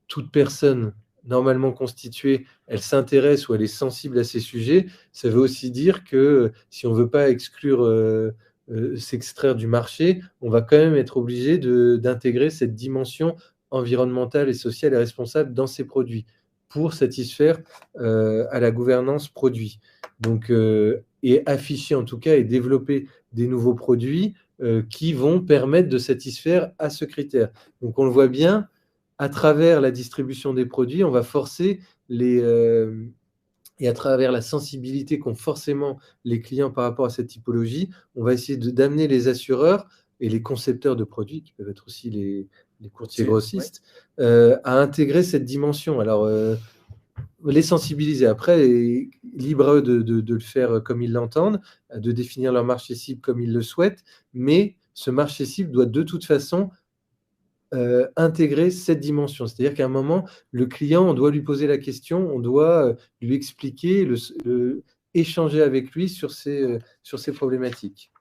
toute personne normalement constituée, elle s'intéresse ou elle est sensible à ces sujets, ça veut aussi dire que si on ne veut pas s'extraire du marché, on va quand même être obligé d'intégrer cette dimension environnementale et sociale et responsable dans ces produits pour satisfaire à la gouvernance produit. Donc, et afficher en tout cas et développer des nouveaux produits qui vont permettre de satisfaire à ce critère. Donc, on le voit bien, à travers la distribution des produits, on va forcer et à travers la sensibilité qu'ont forcément les clients par rapport à cette typologie, on va essayer d'amener les assureurs et les concepteurs de produits, qui peuvent être aussi les courtiers grossistes, à intégrer cette dimension. Alors, les sensibiliser. Après, libre à eux de le faire comme ils l'entendent, de définir leur marché cible comme ils le souhaitent, mais ce marché cible doit de toute façon intégrer cette dimension. C'est-à-dire qu'à un moment, le client, on doit lui poser la question, on doit lui expliquer, échanger avec lui sur ces problématiques.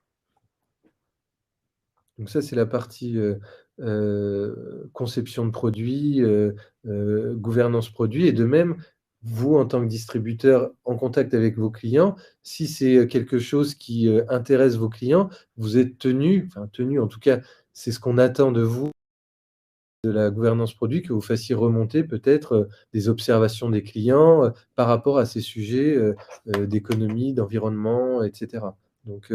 Donc ça, c'est la partie conception de produits, gouvernance produit. Et de même, vous, en tant que distributeur en contact avec vos clients, si c'est quelque chose qui intéresse vos clients, vous êtes tenu, en tout cas, c'est ce qu'on attend de vous, de la gouvernance produit, que vous fassiez remonter peut-être des observations des clients par rapport à ces sujets d'économie, d'environnement, etc. Donc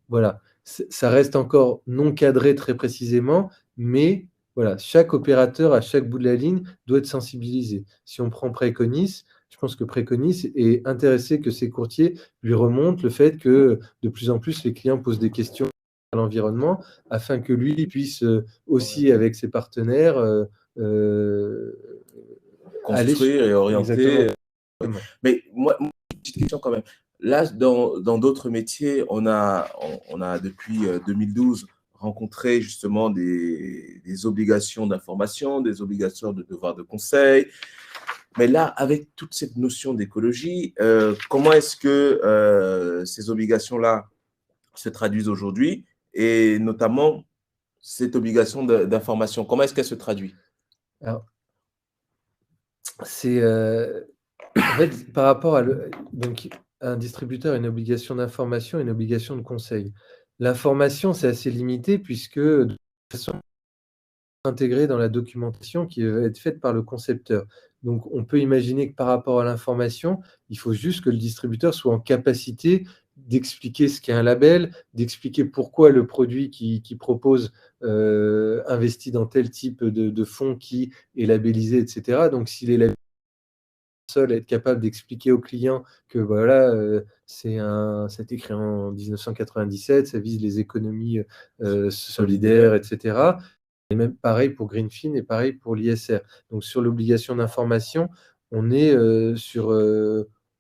voilà, ça reste encore non cadré très précisément, mais voilà, chaque opérateur à chaque bout de la ligne doit être sensibilisé. Si on prend Préconis, je pense que Préconis est intéressé que ses courtiers lui remontent le fait que de plus en plus les clients posent des questions à l'environnement, afin que lui puisse aussi, avec ses partenaires, construire et orienter. Exactement. Mais moi, une petite question quand même. Là, dans d'autres métiers, on a depuis 2012 rencontré justement des obligations d'information, des obligations de devoir de conseil. Mais là, avec toute cette notion d'écologie, comment est-ce que ces obligations-là se traduisent aujourd'hui, et notamment cette obligation d'information, comment est-ce qu'elle se traduit? Alors, c'est, en fait, par rapport donc un distributeur a une obligation d'information et une obligation de conseil. L'information, c'est assez limité puisque de toute façon intégrée dans la documentation qui va être faite par le concepteur. Donc on peut imaginer que par rapport à l'information, il faut juste que le distributeur soit en capacité d'expliquer ce qu'est un label, d'expliquer pourquoi le produit qu'il propose, investit dans tel type de fonds qui est labellisé et cetera. Donc s'il est labellisé seul, être capable d'expliquer au client que voilà, ça a été créé en 1997, ça vise les économies, solidaires et cetera. Et même pareil pour Greenfin et pareil pour l'ISR. Donc sur l'obligation d'information, on est, sur,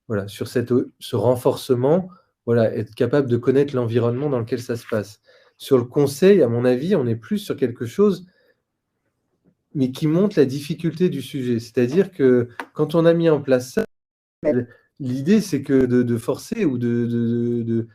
voilà, sur ce renforcement, voilà, être capable de connaître l'environnement dans lequel ça se passe. Sur le conseil, à mon avis, on est plus sur quelque chose, mais qui montre la difficulté du sujet. C'est-à-dire que quand on a mis en place ça, l'idée, c'est que de forcer ou de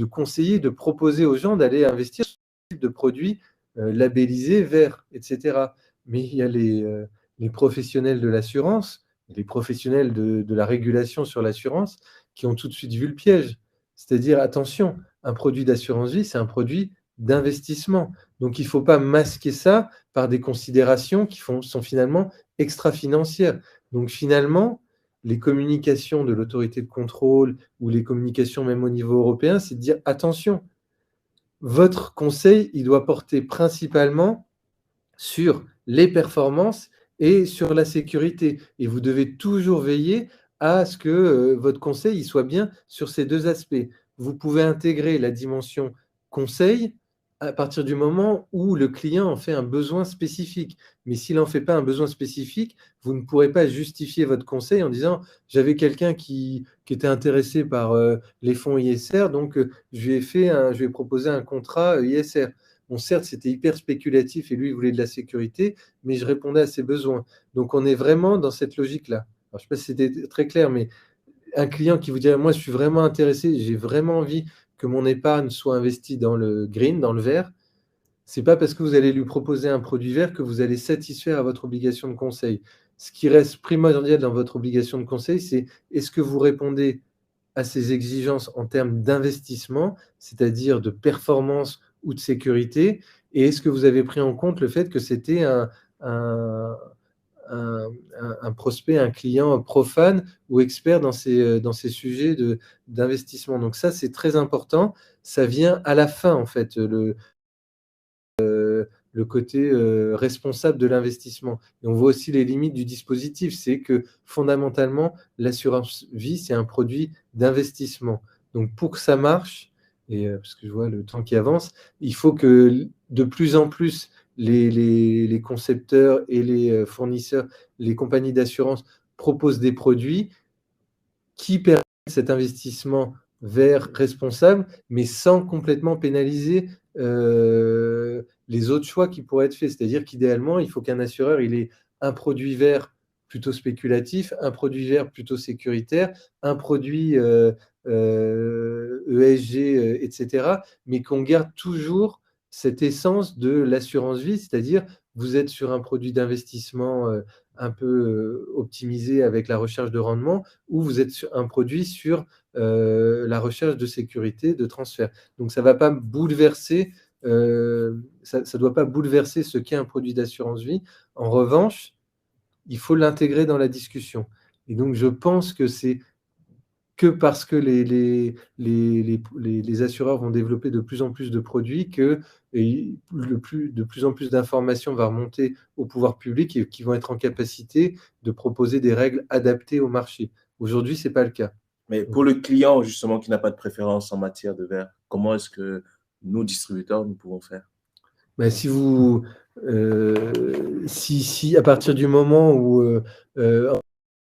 conseiller, de proposer aux gens d'aller investir sur ce type de produits labellisés, verts, etc. Mais il y a les professionnels de l'assurance, les professionnels de la régulation sur l'assurance qui ont tout de suite vu le piège. C'est-à-dire, attention, un produit d'assurance vie, c'est un produit d'investissement. Donc, il ne faut pas masquer ça par des considérations qui sont finalement extra-financières. Donc, finalement, les communications de l'autorité de contrôle ou les communications même au niveau européen, c'est de dire attention, votre conseil, il doit porter principalement sur les performances et sur la sécurité. Et vous devez toujours veiller à ce que votre conseil il soit bien sur ces deux aspects. Vous pouvez intégrer la dimension conseil à partir du moment où le client en fait un besoin spécifique. Mais s'il n'en fait pas un besoin spécifique, vous ne pourrez pas justifier votre conseil en disant j'avais quelqu'un qui était intéressé par les fonds ISR, donc je lui ai proposé un contrat ISR. Bon, certes, c'était hyper spéculatif et lui, il voulait de la sécurité, mais je répondais à ses besoins. Donc, on est vraiment dans cette logique-là. Alors, je ne sais pas si c'était très clair, mais un client qui vous dirait, moi, je suis vraiment intéressé, j'ai vraiment envie que mon épargne soit investie dans le green, dans le vert, c'est pas parce que vous allez lui proposer un produit vert que vous allez satisfaire à votre obligation de conseil. Ce qui reste primordial dans votre obligation de conseil, c'est est-ce que vous répondez à ces exigences en termes d'investissement, c'est-à-dire de performance ou de sécurité, et est-ce que vous avez pris en compte le fait que c'était un, un prospect, un client profane ou expert dans ces sujets d'investissement. Donc ça, c'est très important. Ça vient à la fin, en fait, le côté responsable de l'investissement. Et on voit aussi les limites du dispositif. C'est que fondamentalement, l'assurance vie, c'est un produit d'investissement. Donc pour que ça marche, et parce que je vois le temps qui avance, il faut que de plus en plus les concepteurs et les fournisseurs, les compagnies d'assurance proposent des produits qui permettent cet investissement vert responsable, mais sans complètement pénaliser les autres choix qui pourraient être faits. C'est-à-dire qu'idéalement, il faut qu'un assureur il ait un produit vert plutôt spéculatif, un produit vert plutôt sécuritaire, un produit ESG, etc., mais qu'on garde toujours cette essence de l'assurance vie, c'est-à-dire vous êtes sur un produit d'investissement un peu optimisé avec la recherche de rendement, ou vous êtes sur un produit sur la recherche de sécurité, de transfert. Donc ça ne va pas bouleverser, ça doit pas bouleverser ce qu'est un produit d'assurance vie. En revanche, il faut l'intégrer dans la discussion. Et donc je pense que c'est que parce que les assureurs vont développer de plus en plus de produits que de plus en plus d'informations va remonter au pouvoir public et qui vont être en capacité de proposer des règles adaptées au marché. Aujourd'hui, ce n'est pas le cas. Mais pour le client, justement, qui n'a pas de préférence en matière de verre, comment est-ce que nous, distributeurs, nous pouvons faire? Ben, si à partir du moment où le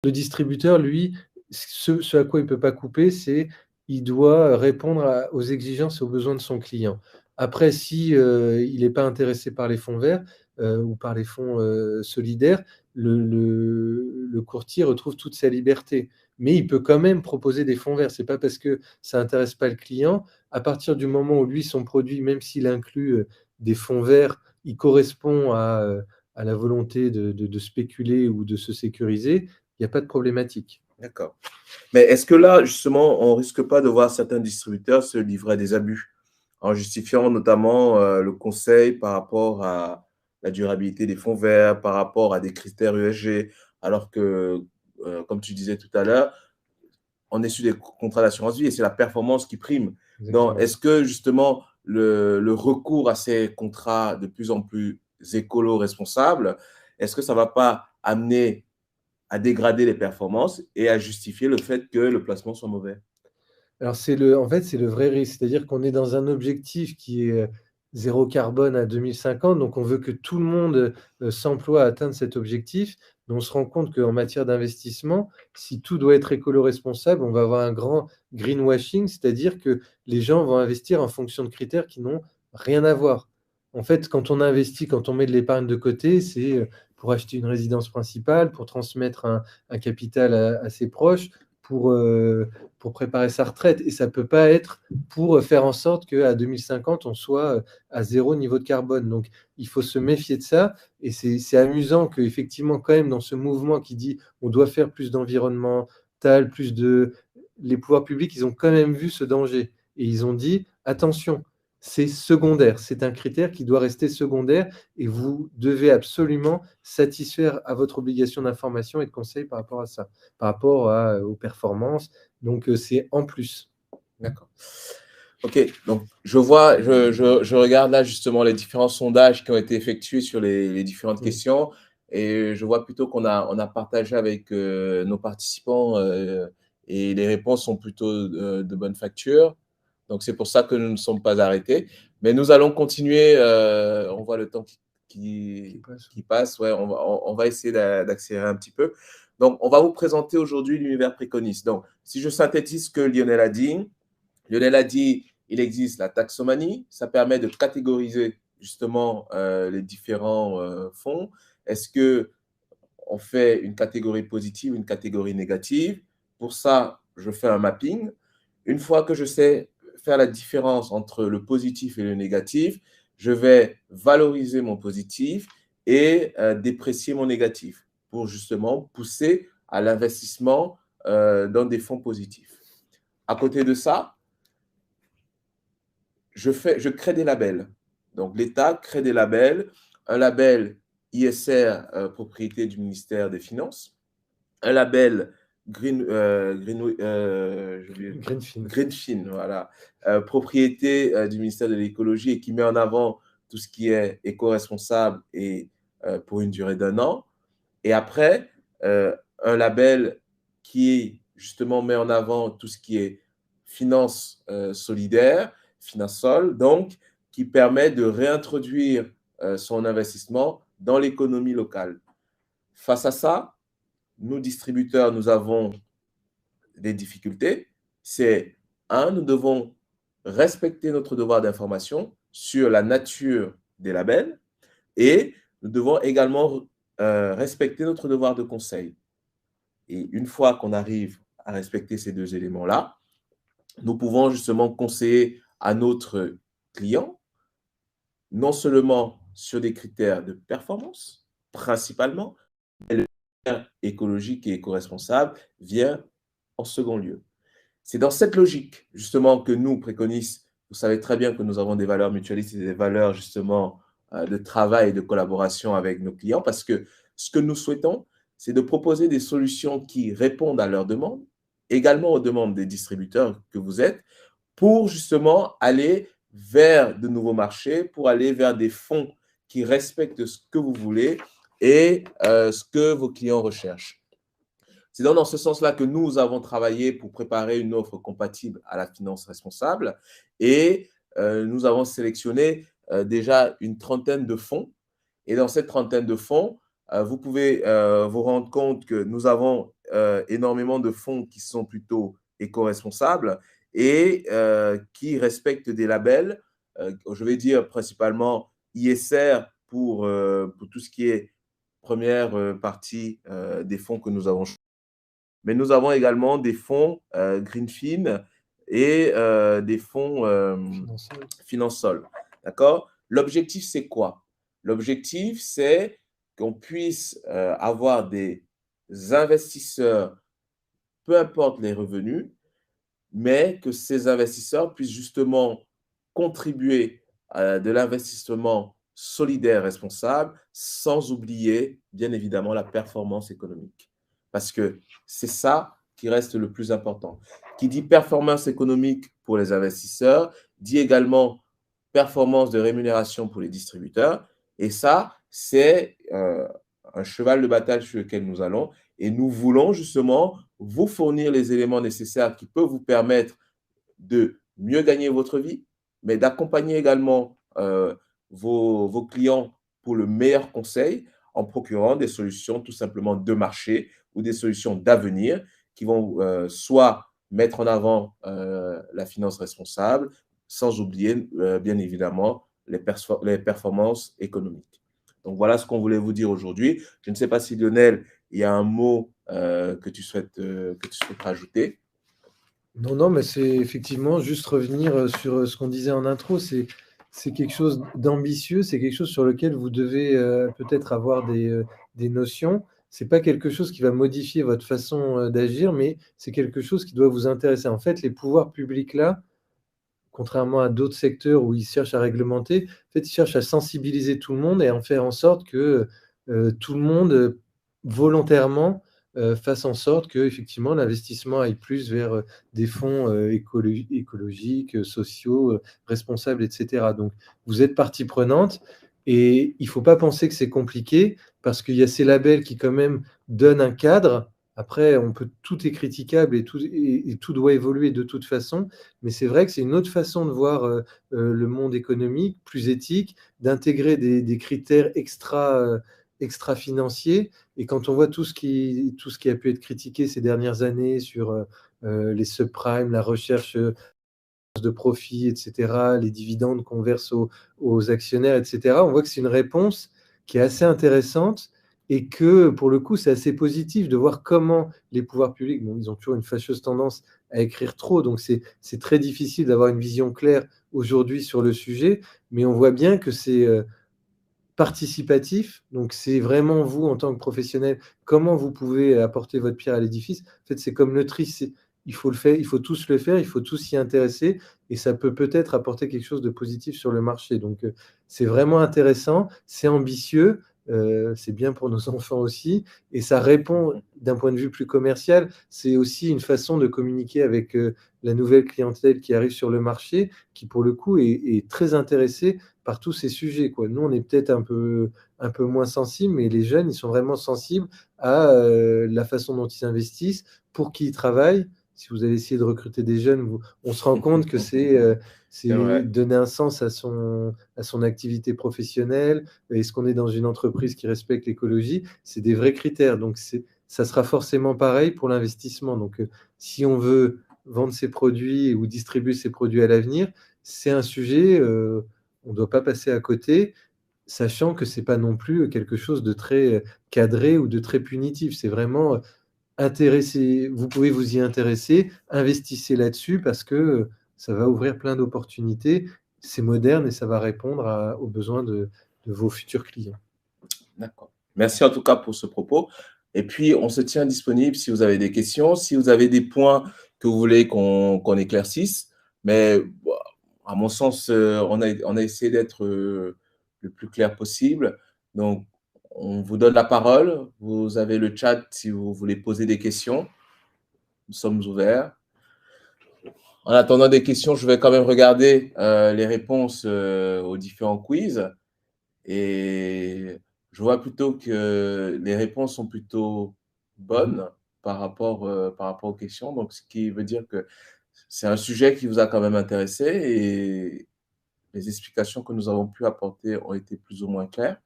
distributeur, lui, ce à quoi il ne peut pas couper, c'est il doit répondre aux exigences et aux besoins de son client. Après, si il n'est pas intéressé par les fonds verts ou par les fonds solidaires, le courtier retrouve toute sa liberté. Mais il peut quand même proposer des fonds verts. Ce n'est pas parce que ça n'intéresse pas le client. À partir du moment où lui, son produit, même s'il inclut des fonds verts, il correspond à la volonté de spéculer ou de se sécuriser, il n'y a pas de problématique. D'accord. Mais est-ce que là, justement, on ne risque pas de voir certains distributeurs se livrer à des abus en justifiant notamment le conseil par rapport à la durabilité des fonds verts, par rapport à des critères ESG, alors que, comme tu disais tout à l'heure, on est sur des contrats d'assurance vie et c'est la performance qui prime. Donc, est-ce que justement le recours à ces contrats de plus en plus écolo-responsables, est-ce que ça ne va pas amener à dégrader les performances et à justifier le fait que le placement soit mauvais? Alors en fait, c'est le vrai risque. C'est-à-dire qu'on est dans un objectif qui est, zéro carbone à 2050, donc on veut que tout le monde, s'emploie à atteindre cet objectif. Mais on se rend compte qu'en matière d'investissement, si tout doit être écolo-responsable, on va avoir un grand greenwashing, c'est-à-dire que les gens vont investir en fonction de critères qui n'ont rien à voir. En fait, quand on investit, quand on met de l'épargne de côté, c'est, pour acheter une résidence principale, pour transmettre un capital à ses proches, pour, pour préparer sa retraite. Et ça ne peut pas être pour faire en sorte qu'à 2050, on soit à zéro niveau de carbone. Donc, il faut se méfier de ça. Et c'est amusant qu'effectivement, quand même, dans ce mouvement qui dit on doit faire plus d'environnemental, plus de... Les pouvoirs publics, ils ont quand même vu ce danger. Et ils ont dit, attention, c'est secondaire. C'est un critère qui doit rester secondaire et vous devez absolument satisfaire à votre obligation d'information et de conseil par rapport à ça, par rapport aux performances. Donc, c'est en plus. D'accord. Ok, donc je vois, je regarde là justement les différents sondages qui ont été effectués sur les différentes questions et je vois plutôt on a partagé avec nos participants et les réponses sont plutôt de bonne facture. Donc c'est pour ça que nous ne sommes pas arrêtés. Mais nous allons continuer, on voit le temps qui passe, ouais, on va essayer d'accélérer un petit peu. Donc on va vous présenter aujourd'hui l'univers préconiste. Donc si je synthétise ce que Lionel a dit, il existe la taxomanie, ça permet de catégoriser justement les différents fonds. Est-ce qu'on fait une catégorie positive, une catégorie négative? Pour ça, je fais un mapping. Une fois que je sais faire la différence entre le positif et le négatif, je vais valoriser mon positif et déprécier mon négatif pour justement pousser à l'investissement dans des fonds positifs. À côté de ça, je crée des labels. Donc, l'État crée des labels. Un label ISR, propriété du ministère des Finances. Un label Greenfin, voilà, propriété du ministère de l'Écologie et qui met en avant tout ce qui est éco-responsable et pour une durée d'1 an. Et après, un label qui justement met en avant tout ce qui est finance solidaire, Finasol, donc, qui permet de réintroduire son investissement dans l'économie locale. Face à ça, nous, distributeurs, nous avons des difficultés. C'est, nous devons respecter notre devoir d'information sur la nature des labels et nous devons également respecter notre devoir de conseil. Et une fois qu'on arrive à respecter ces deux éléments-là, nous pouvons justement conseiller à notre client, non seulement sur des critères de performance, principalement, mais le critère écologique et éco-responsable vient en second lieu. C'est dans cette logique, justement, que nous, Préconis, vous savez très bien que nous avons des valeurs mutualistes et des valeurs, justement, de travail et de collaboration avec nos clients, parce que ce que nous souhaitons, c'est de proposer des solutions qui répondent à leurs demandes, également aux demandes des distributeurs que vous êtes, pour justement aller vers de nouveaux marchés, pour aller vers des fonds qui respectent ce que vous voulez et ce que vos clients recherchent. C'est donc dans ce sens-là que nous avons travaillé pour préparer une offre compatible à la finance responsable et nous avons sélectionné déjà une trentaine de fonds. Et dans cette trentaine de fonds, vous pouvez vous rendre compte que nous avons énormément de fonds qui sont plutôt éco-responsables et qui respectent des labels, je vais dire principalement ISR pour tout ce qui est première partie des fonds que nous avons. Mais nous avons également des fonds Greenfin et des fonds Finansol. D'accord? L'objectif, c'est quoi? L'objectif, c'est qu'on puisse avoir des investisseurs, peu importe les revenus, mais que ces investisseurs puissent justement contribuer à de l'investissement solidaire, responsable, sans oublier, bien évidemment, la performance économique. Parce que c'est ça qui reste le plus important. Qui dit performance économique pour les investisseurs, dit également performance de rémunération pour les distributeurs. Et ça, c'est un cheval de bataille sur lequel nous allons. Et nous voulons justement vous fournir les éléments nécessaires qui peuvent vous permettre de mieux gagner votre vie, mais d'accompagner également vos clients pour le meilleur conseil en procurant des solutions tout simplement de marché ou des solutions d'avenir qui vont soit mettre en avant la finance responsable, sans oublier bien évidemment les performances économiques. Donc voilà ce qu'on voulait vous dire aujourd'hui. Je ne sais pas si Lionel, il y a un mot que tu souhaites rajouter. Non, non, mais c'est effectivement juste revenir sur ce qu'on disait en intro, c'est quelque chose d'ambitieux, c'est quelque chose sur lequel vous devez peut-être avoir des notions. C'est pas quelque chose qui va modifier votre façon d'agir, mais c'est quelque chose qui doit vous intéresser. En fait, les pouvoirs publics là, contrairement à d'autres secteurs où ils cherchent à réglementer, en fait, ils cherchent à sensibiliser tout le monde et à en faire en sorte que tout le monde, volontairement, fasse en sorte que effectivement l'investissement aille plus vers des fonds écologiques, sociaux, responsables, et cetera. Donc, vous êtes partie prenante et il ne faut pas penser que c'est compliqué parce qu'il y a ces labels qui, quand même, donnent un cadre. Après, tout est critiquable et tout doit évoluer de toute façon. Mais c'est vrai que c'est une autre façon de voir le monde économique, plus éthique, d'intégrer des critères extra-financiers. Et quand on voit tout ce qui a pu être critiqué ces dernières années sur les subprimes, la recherche de profit, etc., les dividendes qu'on verse aux actionnaires, etc., on voit que c'est une réponse qui est assez intéressante et que, pour le coup, c'est assez positif de voir comment les pouvoirs publics, bon, ils ont toujours une fâcheuse tendance à écrire trop, donc c'est très difficile d'avoir une vision claire aujourd'hui sur le sujet, mais on voit bien que c'est participatif, donc c'est vraiment vous, en tant que professionnel, comment vous pouvez apporter votre pierre à l'édifice. En fait, c'est comme le tri, il faut le faire, il faut tous le faire, il faut tous s'y intéresser et ça peut peut-être apporter quelque chose de positif sur le marché. Donc, c'est vraiment intéressant, c'est ambitieux, c'est bien pour nos enfants aussi et ça répond d'un point de vue plus commercial. C'est aussi une façon de communiquer avec la nouvelle clientèle qui arrive sur le marché, qui pour le coup est très intéressée par tous ces sujets, quoi. Nous, on est peut-être un peu moins sensibles, mais les jeunes, ils sont vraiment sensibles à la façon dont ils investissent, pour qui ils travaillent. Si vous avez essayé de recruter des jeunes, on se rend compte que c'est donner un sens à son activité professionnelle. Est-ce qu'on est dans une entreprise qui respecte l'écologie? C'est des vrais critères. Donc, ça sera forcément pareil pour l'investissement. Donc, si on veut vendre ses produits ou distribuer ses produits à l'avenir, c'est un sujet, on ne doit pas passer à côté, sachant que ce n'est pas non plus quelque chose de très cadré ou de très punitif. C'est vraiment intéressé, vous pouvez vous y intéresser, investissez là-dessus parce que ça va ouvrir plein d'opportunités. C'est moderne et ça va répondre aux besoins de vos futurs clients. D'accord. Merci en tout cas pour ce propos. Et puis, on se tient disponible si vous avez des questions, si vous avez des points que vous voulez qu'on éclaircisse. Mais à mon sens, on a essayé d'être le plus clair possible. Donc, on vous donne la parole. Vous avez le chat si vous voulez poser des questions. Nous sommes ouverts. En attendant des questions, je vais quand même regarder les réponses aux différents quiz. Et je vois plutôt que les réponses sont plutôt bonnes par rapport aux questions. Donc, ce qui veut dire que c'est un sujet qui vous a quand même intéressé et les explications que nous avons pu apporter ont été plus ou moins claires.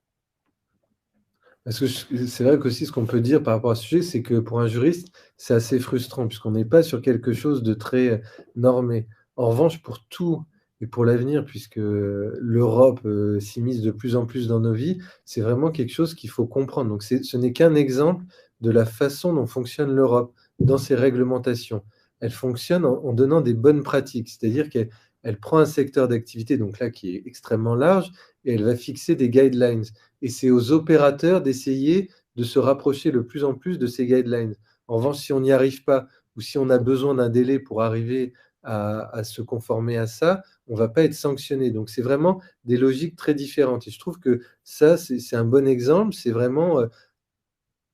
Parce que c'est vrai qu'aussi ce qu'on peut dire par rapport à ce sujet, c'est que pour un juriste, c'est assez frustrant puisqu'on n'est pas sur quelque chose de très normé. En revanche, pour tout et pour l'avenir, puisque l'Europe, s'immisce de plus en plus dans nos vies, c'est vraiment quelque chose qu'il faut comprendre. Donc ce n'est qu'un exemple de la façon dont fonctionne l'Europe dans ses réglementations. Elle fonctionne en donnant des bonnes pratiques, c'est-à-dire qu'elle prend un secteur d'activité, donc là, qui est extrêmement large, et elle va fixer des guidelines. Et c'est aux opérateurs d'essayer de se rapprocher le plus en plus de ces guidelines. En revanche, si on n'y arrive pas ou si on a besoin d'un délai pour arriver à se conformer à ça, on ne va pas être sanctionné. Donc, c'est vraiment des logiques très différentes. Et je trouve que ça, c'est un bon exemple. C'est vraiment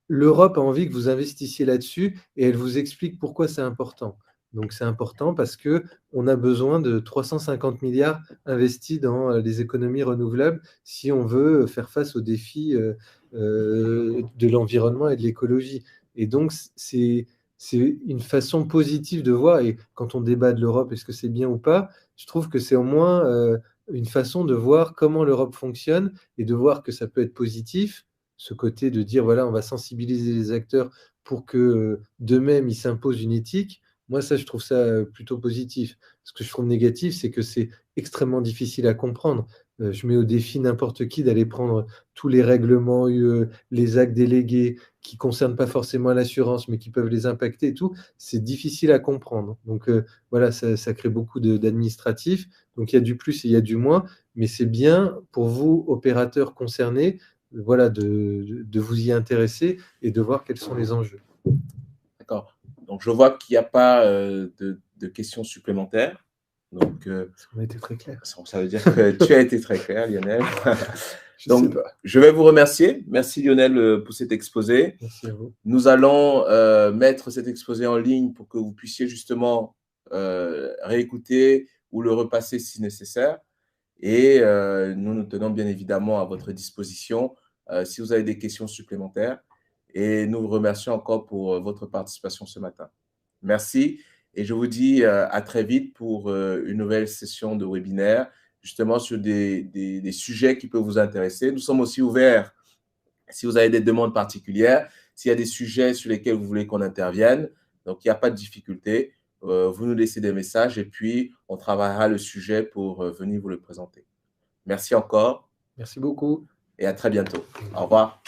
l'Europe a envie que vous investissiez là-dessus et elle vous explique pourquoi c'est important. Donc c'est important parce que on a besoin de 350 milliards investis dans les économies renouvelables si on veut faire face aux défis de l'environnement et de l'écologie. Et donc c'est une façon positive de voir. Et quand on débat de l'Europe, est-ce que c'est bien ou pas, je trouve que c'est au moins une façon de voir comment l'Europe fonctionne et de voir que ça peut être positif, ce côté de dire, voilà, on va sensibiliser les acteurs pour que d'eux-mêmes, ils s'imposent une éthique. Moi, ça, je trouve ça plutôt positif. Ce que je trouve négatif, c'est que c'est extrêmement difficile à comprendre. Je mets au défi n'importe qui d'aller prendre tous les règlements UE, les actes délégués qui concernent pas forcément l'assurance, mais qui peuvent les impacter et tout. C'est difficile à comprendre. Donc voilà, ça crée beaucoup d'administratifs. Donc il y a du plus et il y a du moins, mais c'est bien pour vous, opérateurs concernés, voilà, de vous y intéresser et de voir quels sont les enjeux. D'accord. Donc, je vois qu'il n'y a pas de questions supplémentaires. Donc, On a été très clair. ça veut dire que tu as été très clair, Lionel. Je sais Donc, pas. je vais vous remercier. Merci, Lionel, pour cet exposé. Merci à vous. Nous allons mettre cet exposé en ligne pour que vous puissiez justement réécouter ou le repasser si nécessaire. Et nous nous tenons bien évidemment à votre disposition si vous avez des questions supplémentaires. Et nous vous remercions encore pour votre participation ce matin. Merci et je vous dis à très vite pour une nouvelle session de webinaire, justement sur des sujets qui peuvent vous intéresser. Nous sommes aussi ouverts si vous avez des demandes particulières, s'il y a des sujets sur lesquels vous voulez qu'on intervienne. Donc, il n'y a pas de difficulté. Vous nous laissez des messages et puis on travaillera le sujet pour venir vous le présenter. Merci encore. Merci beaucoup. Et à très bientôt. Au revoir.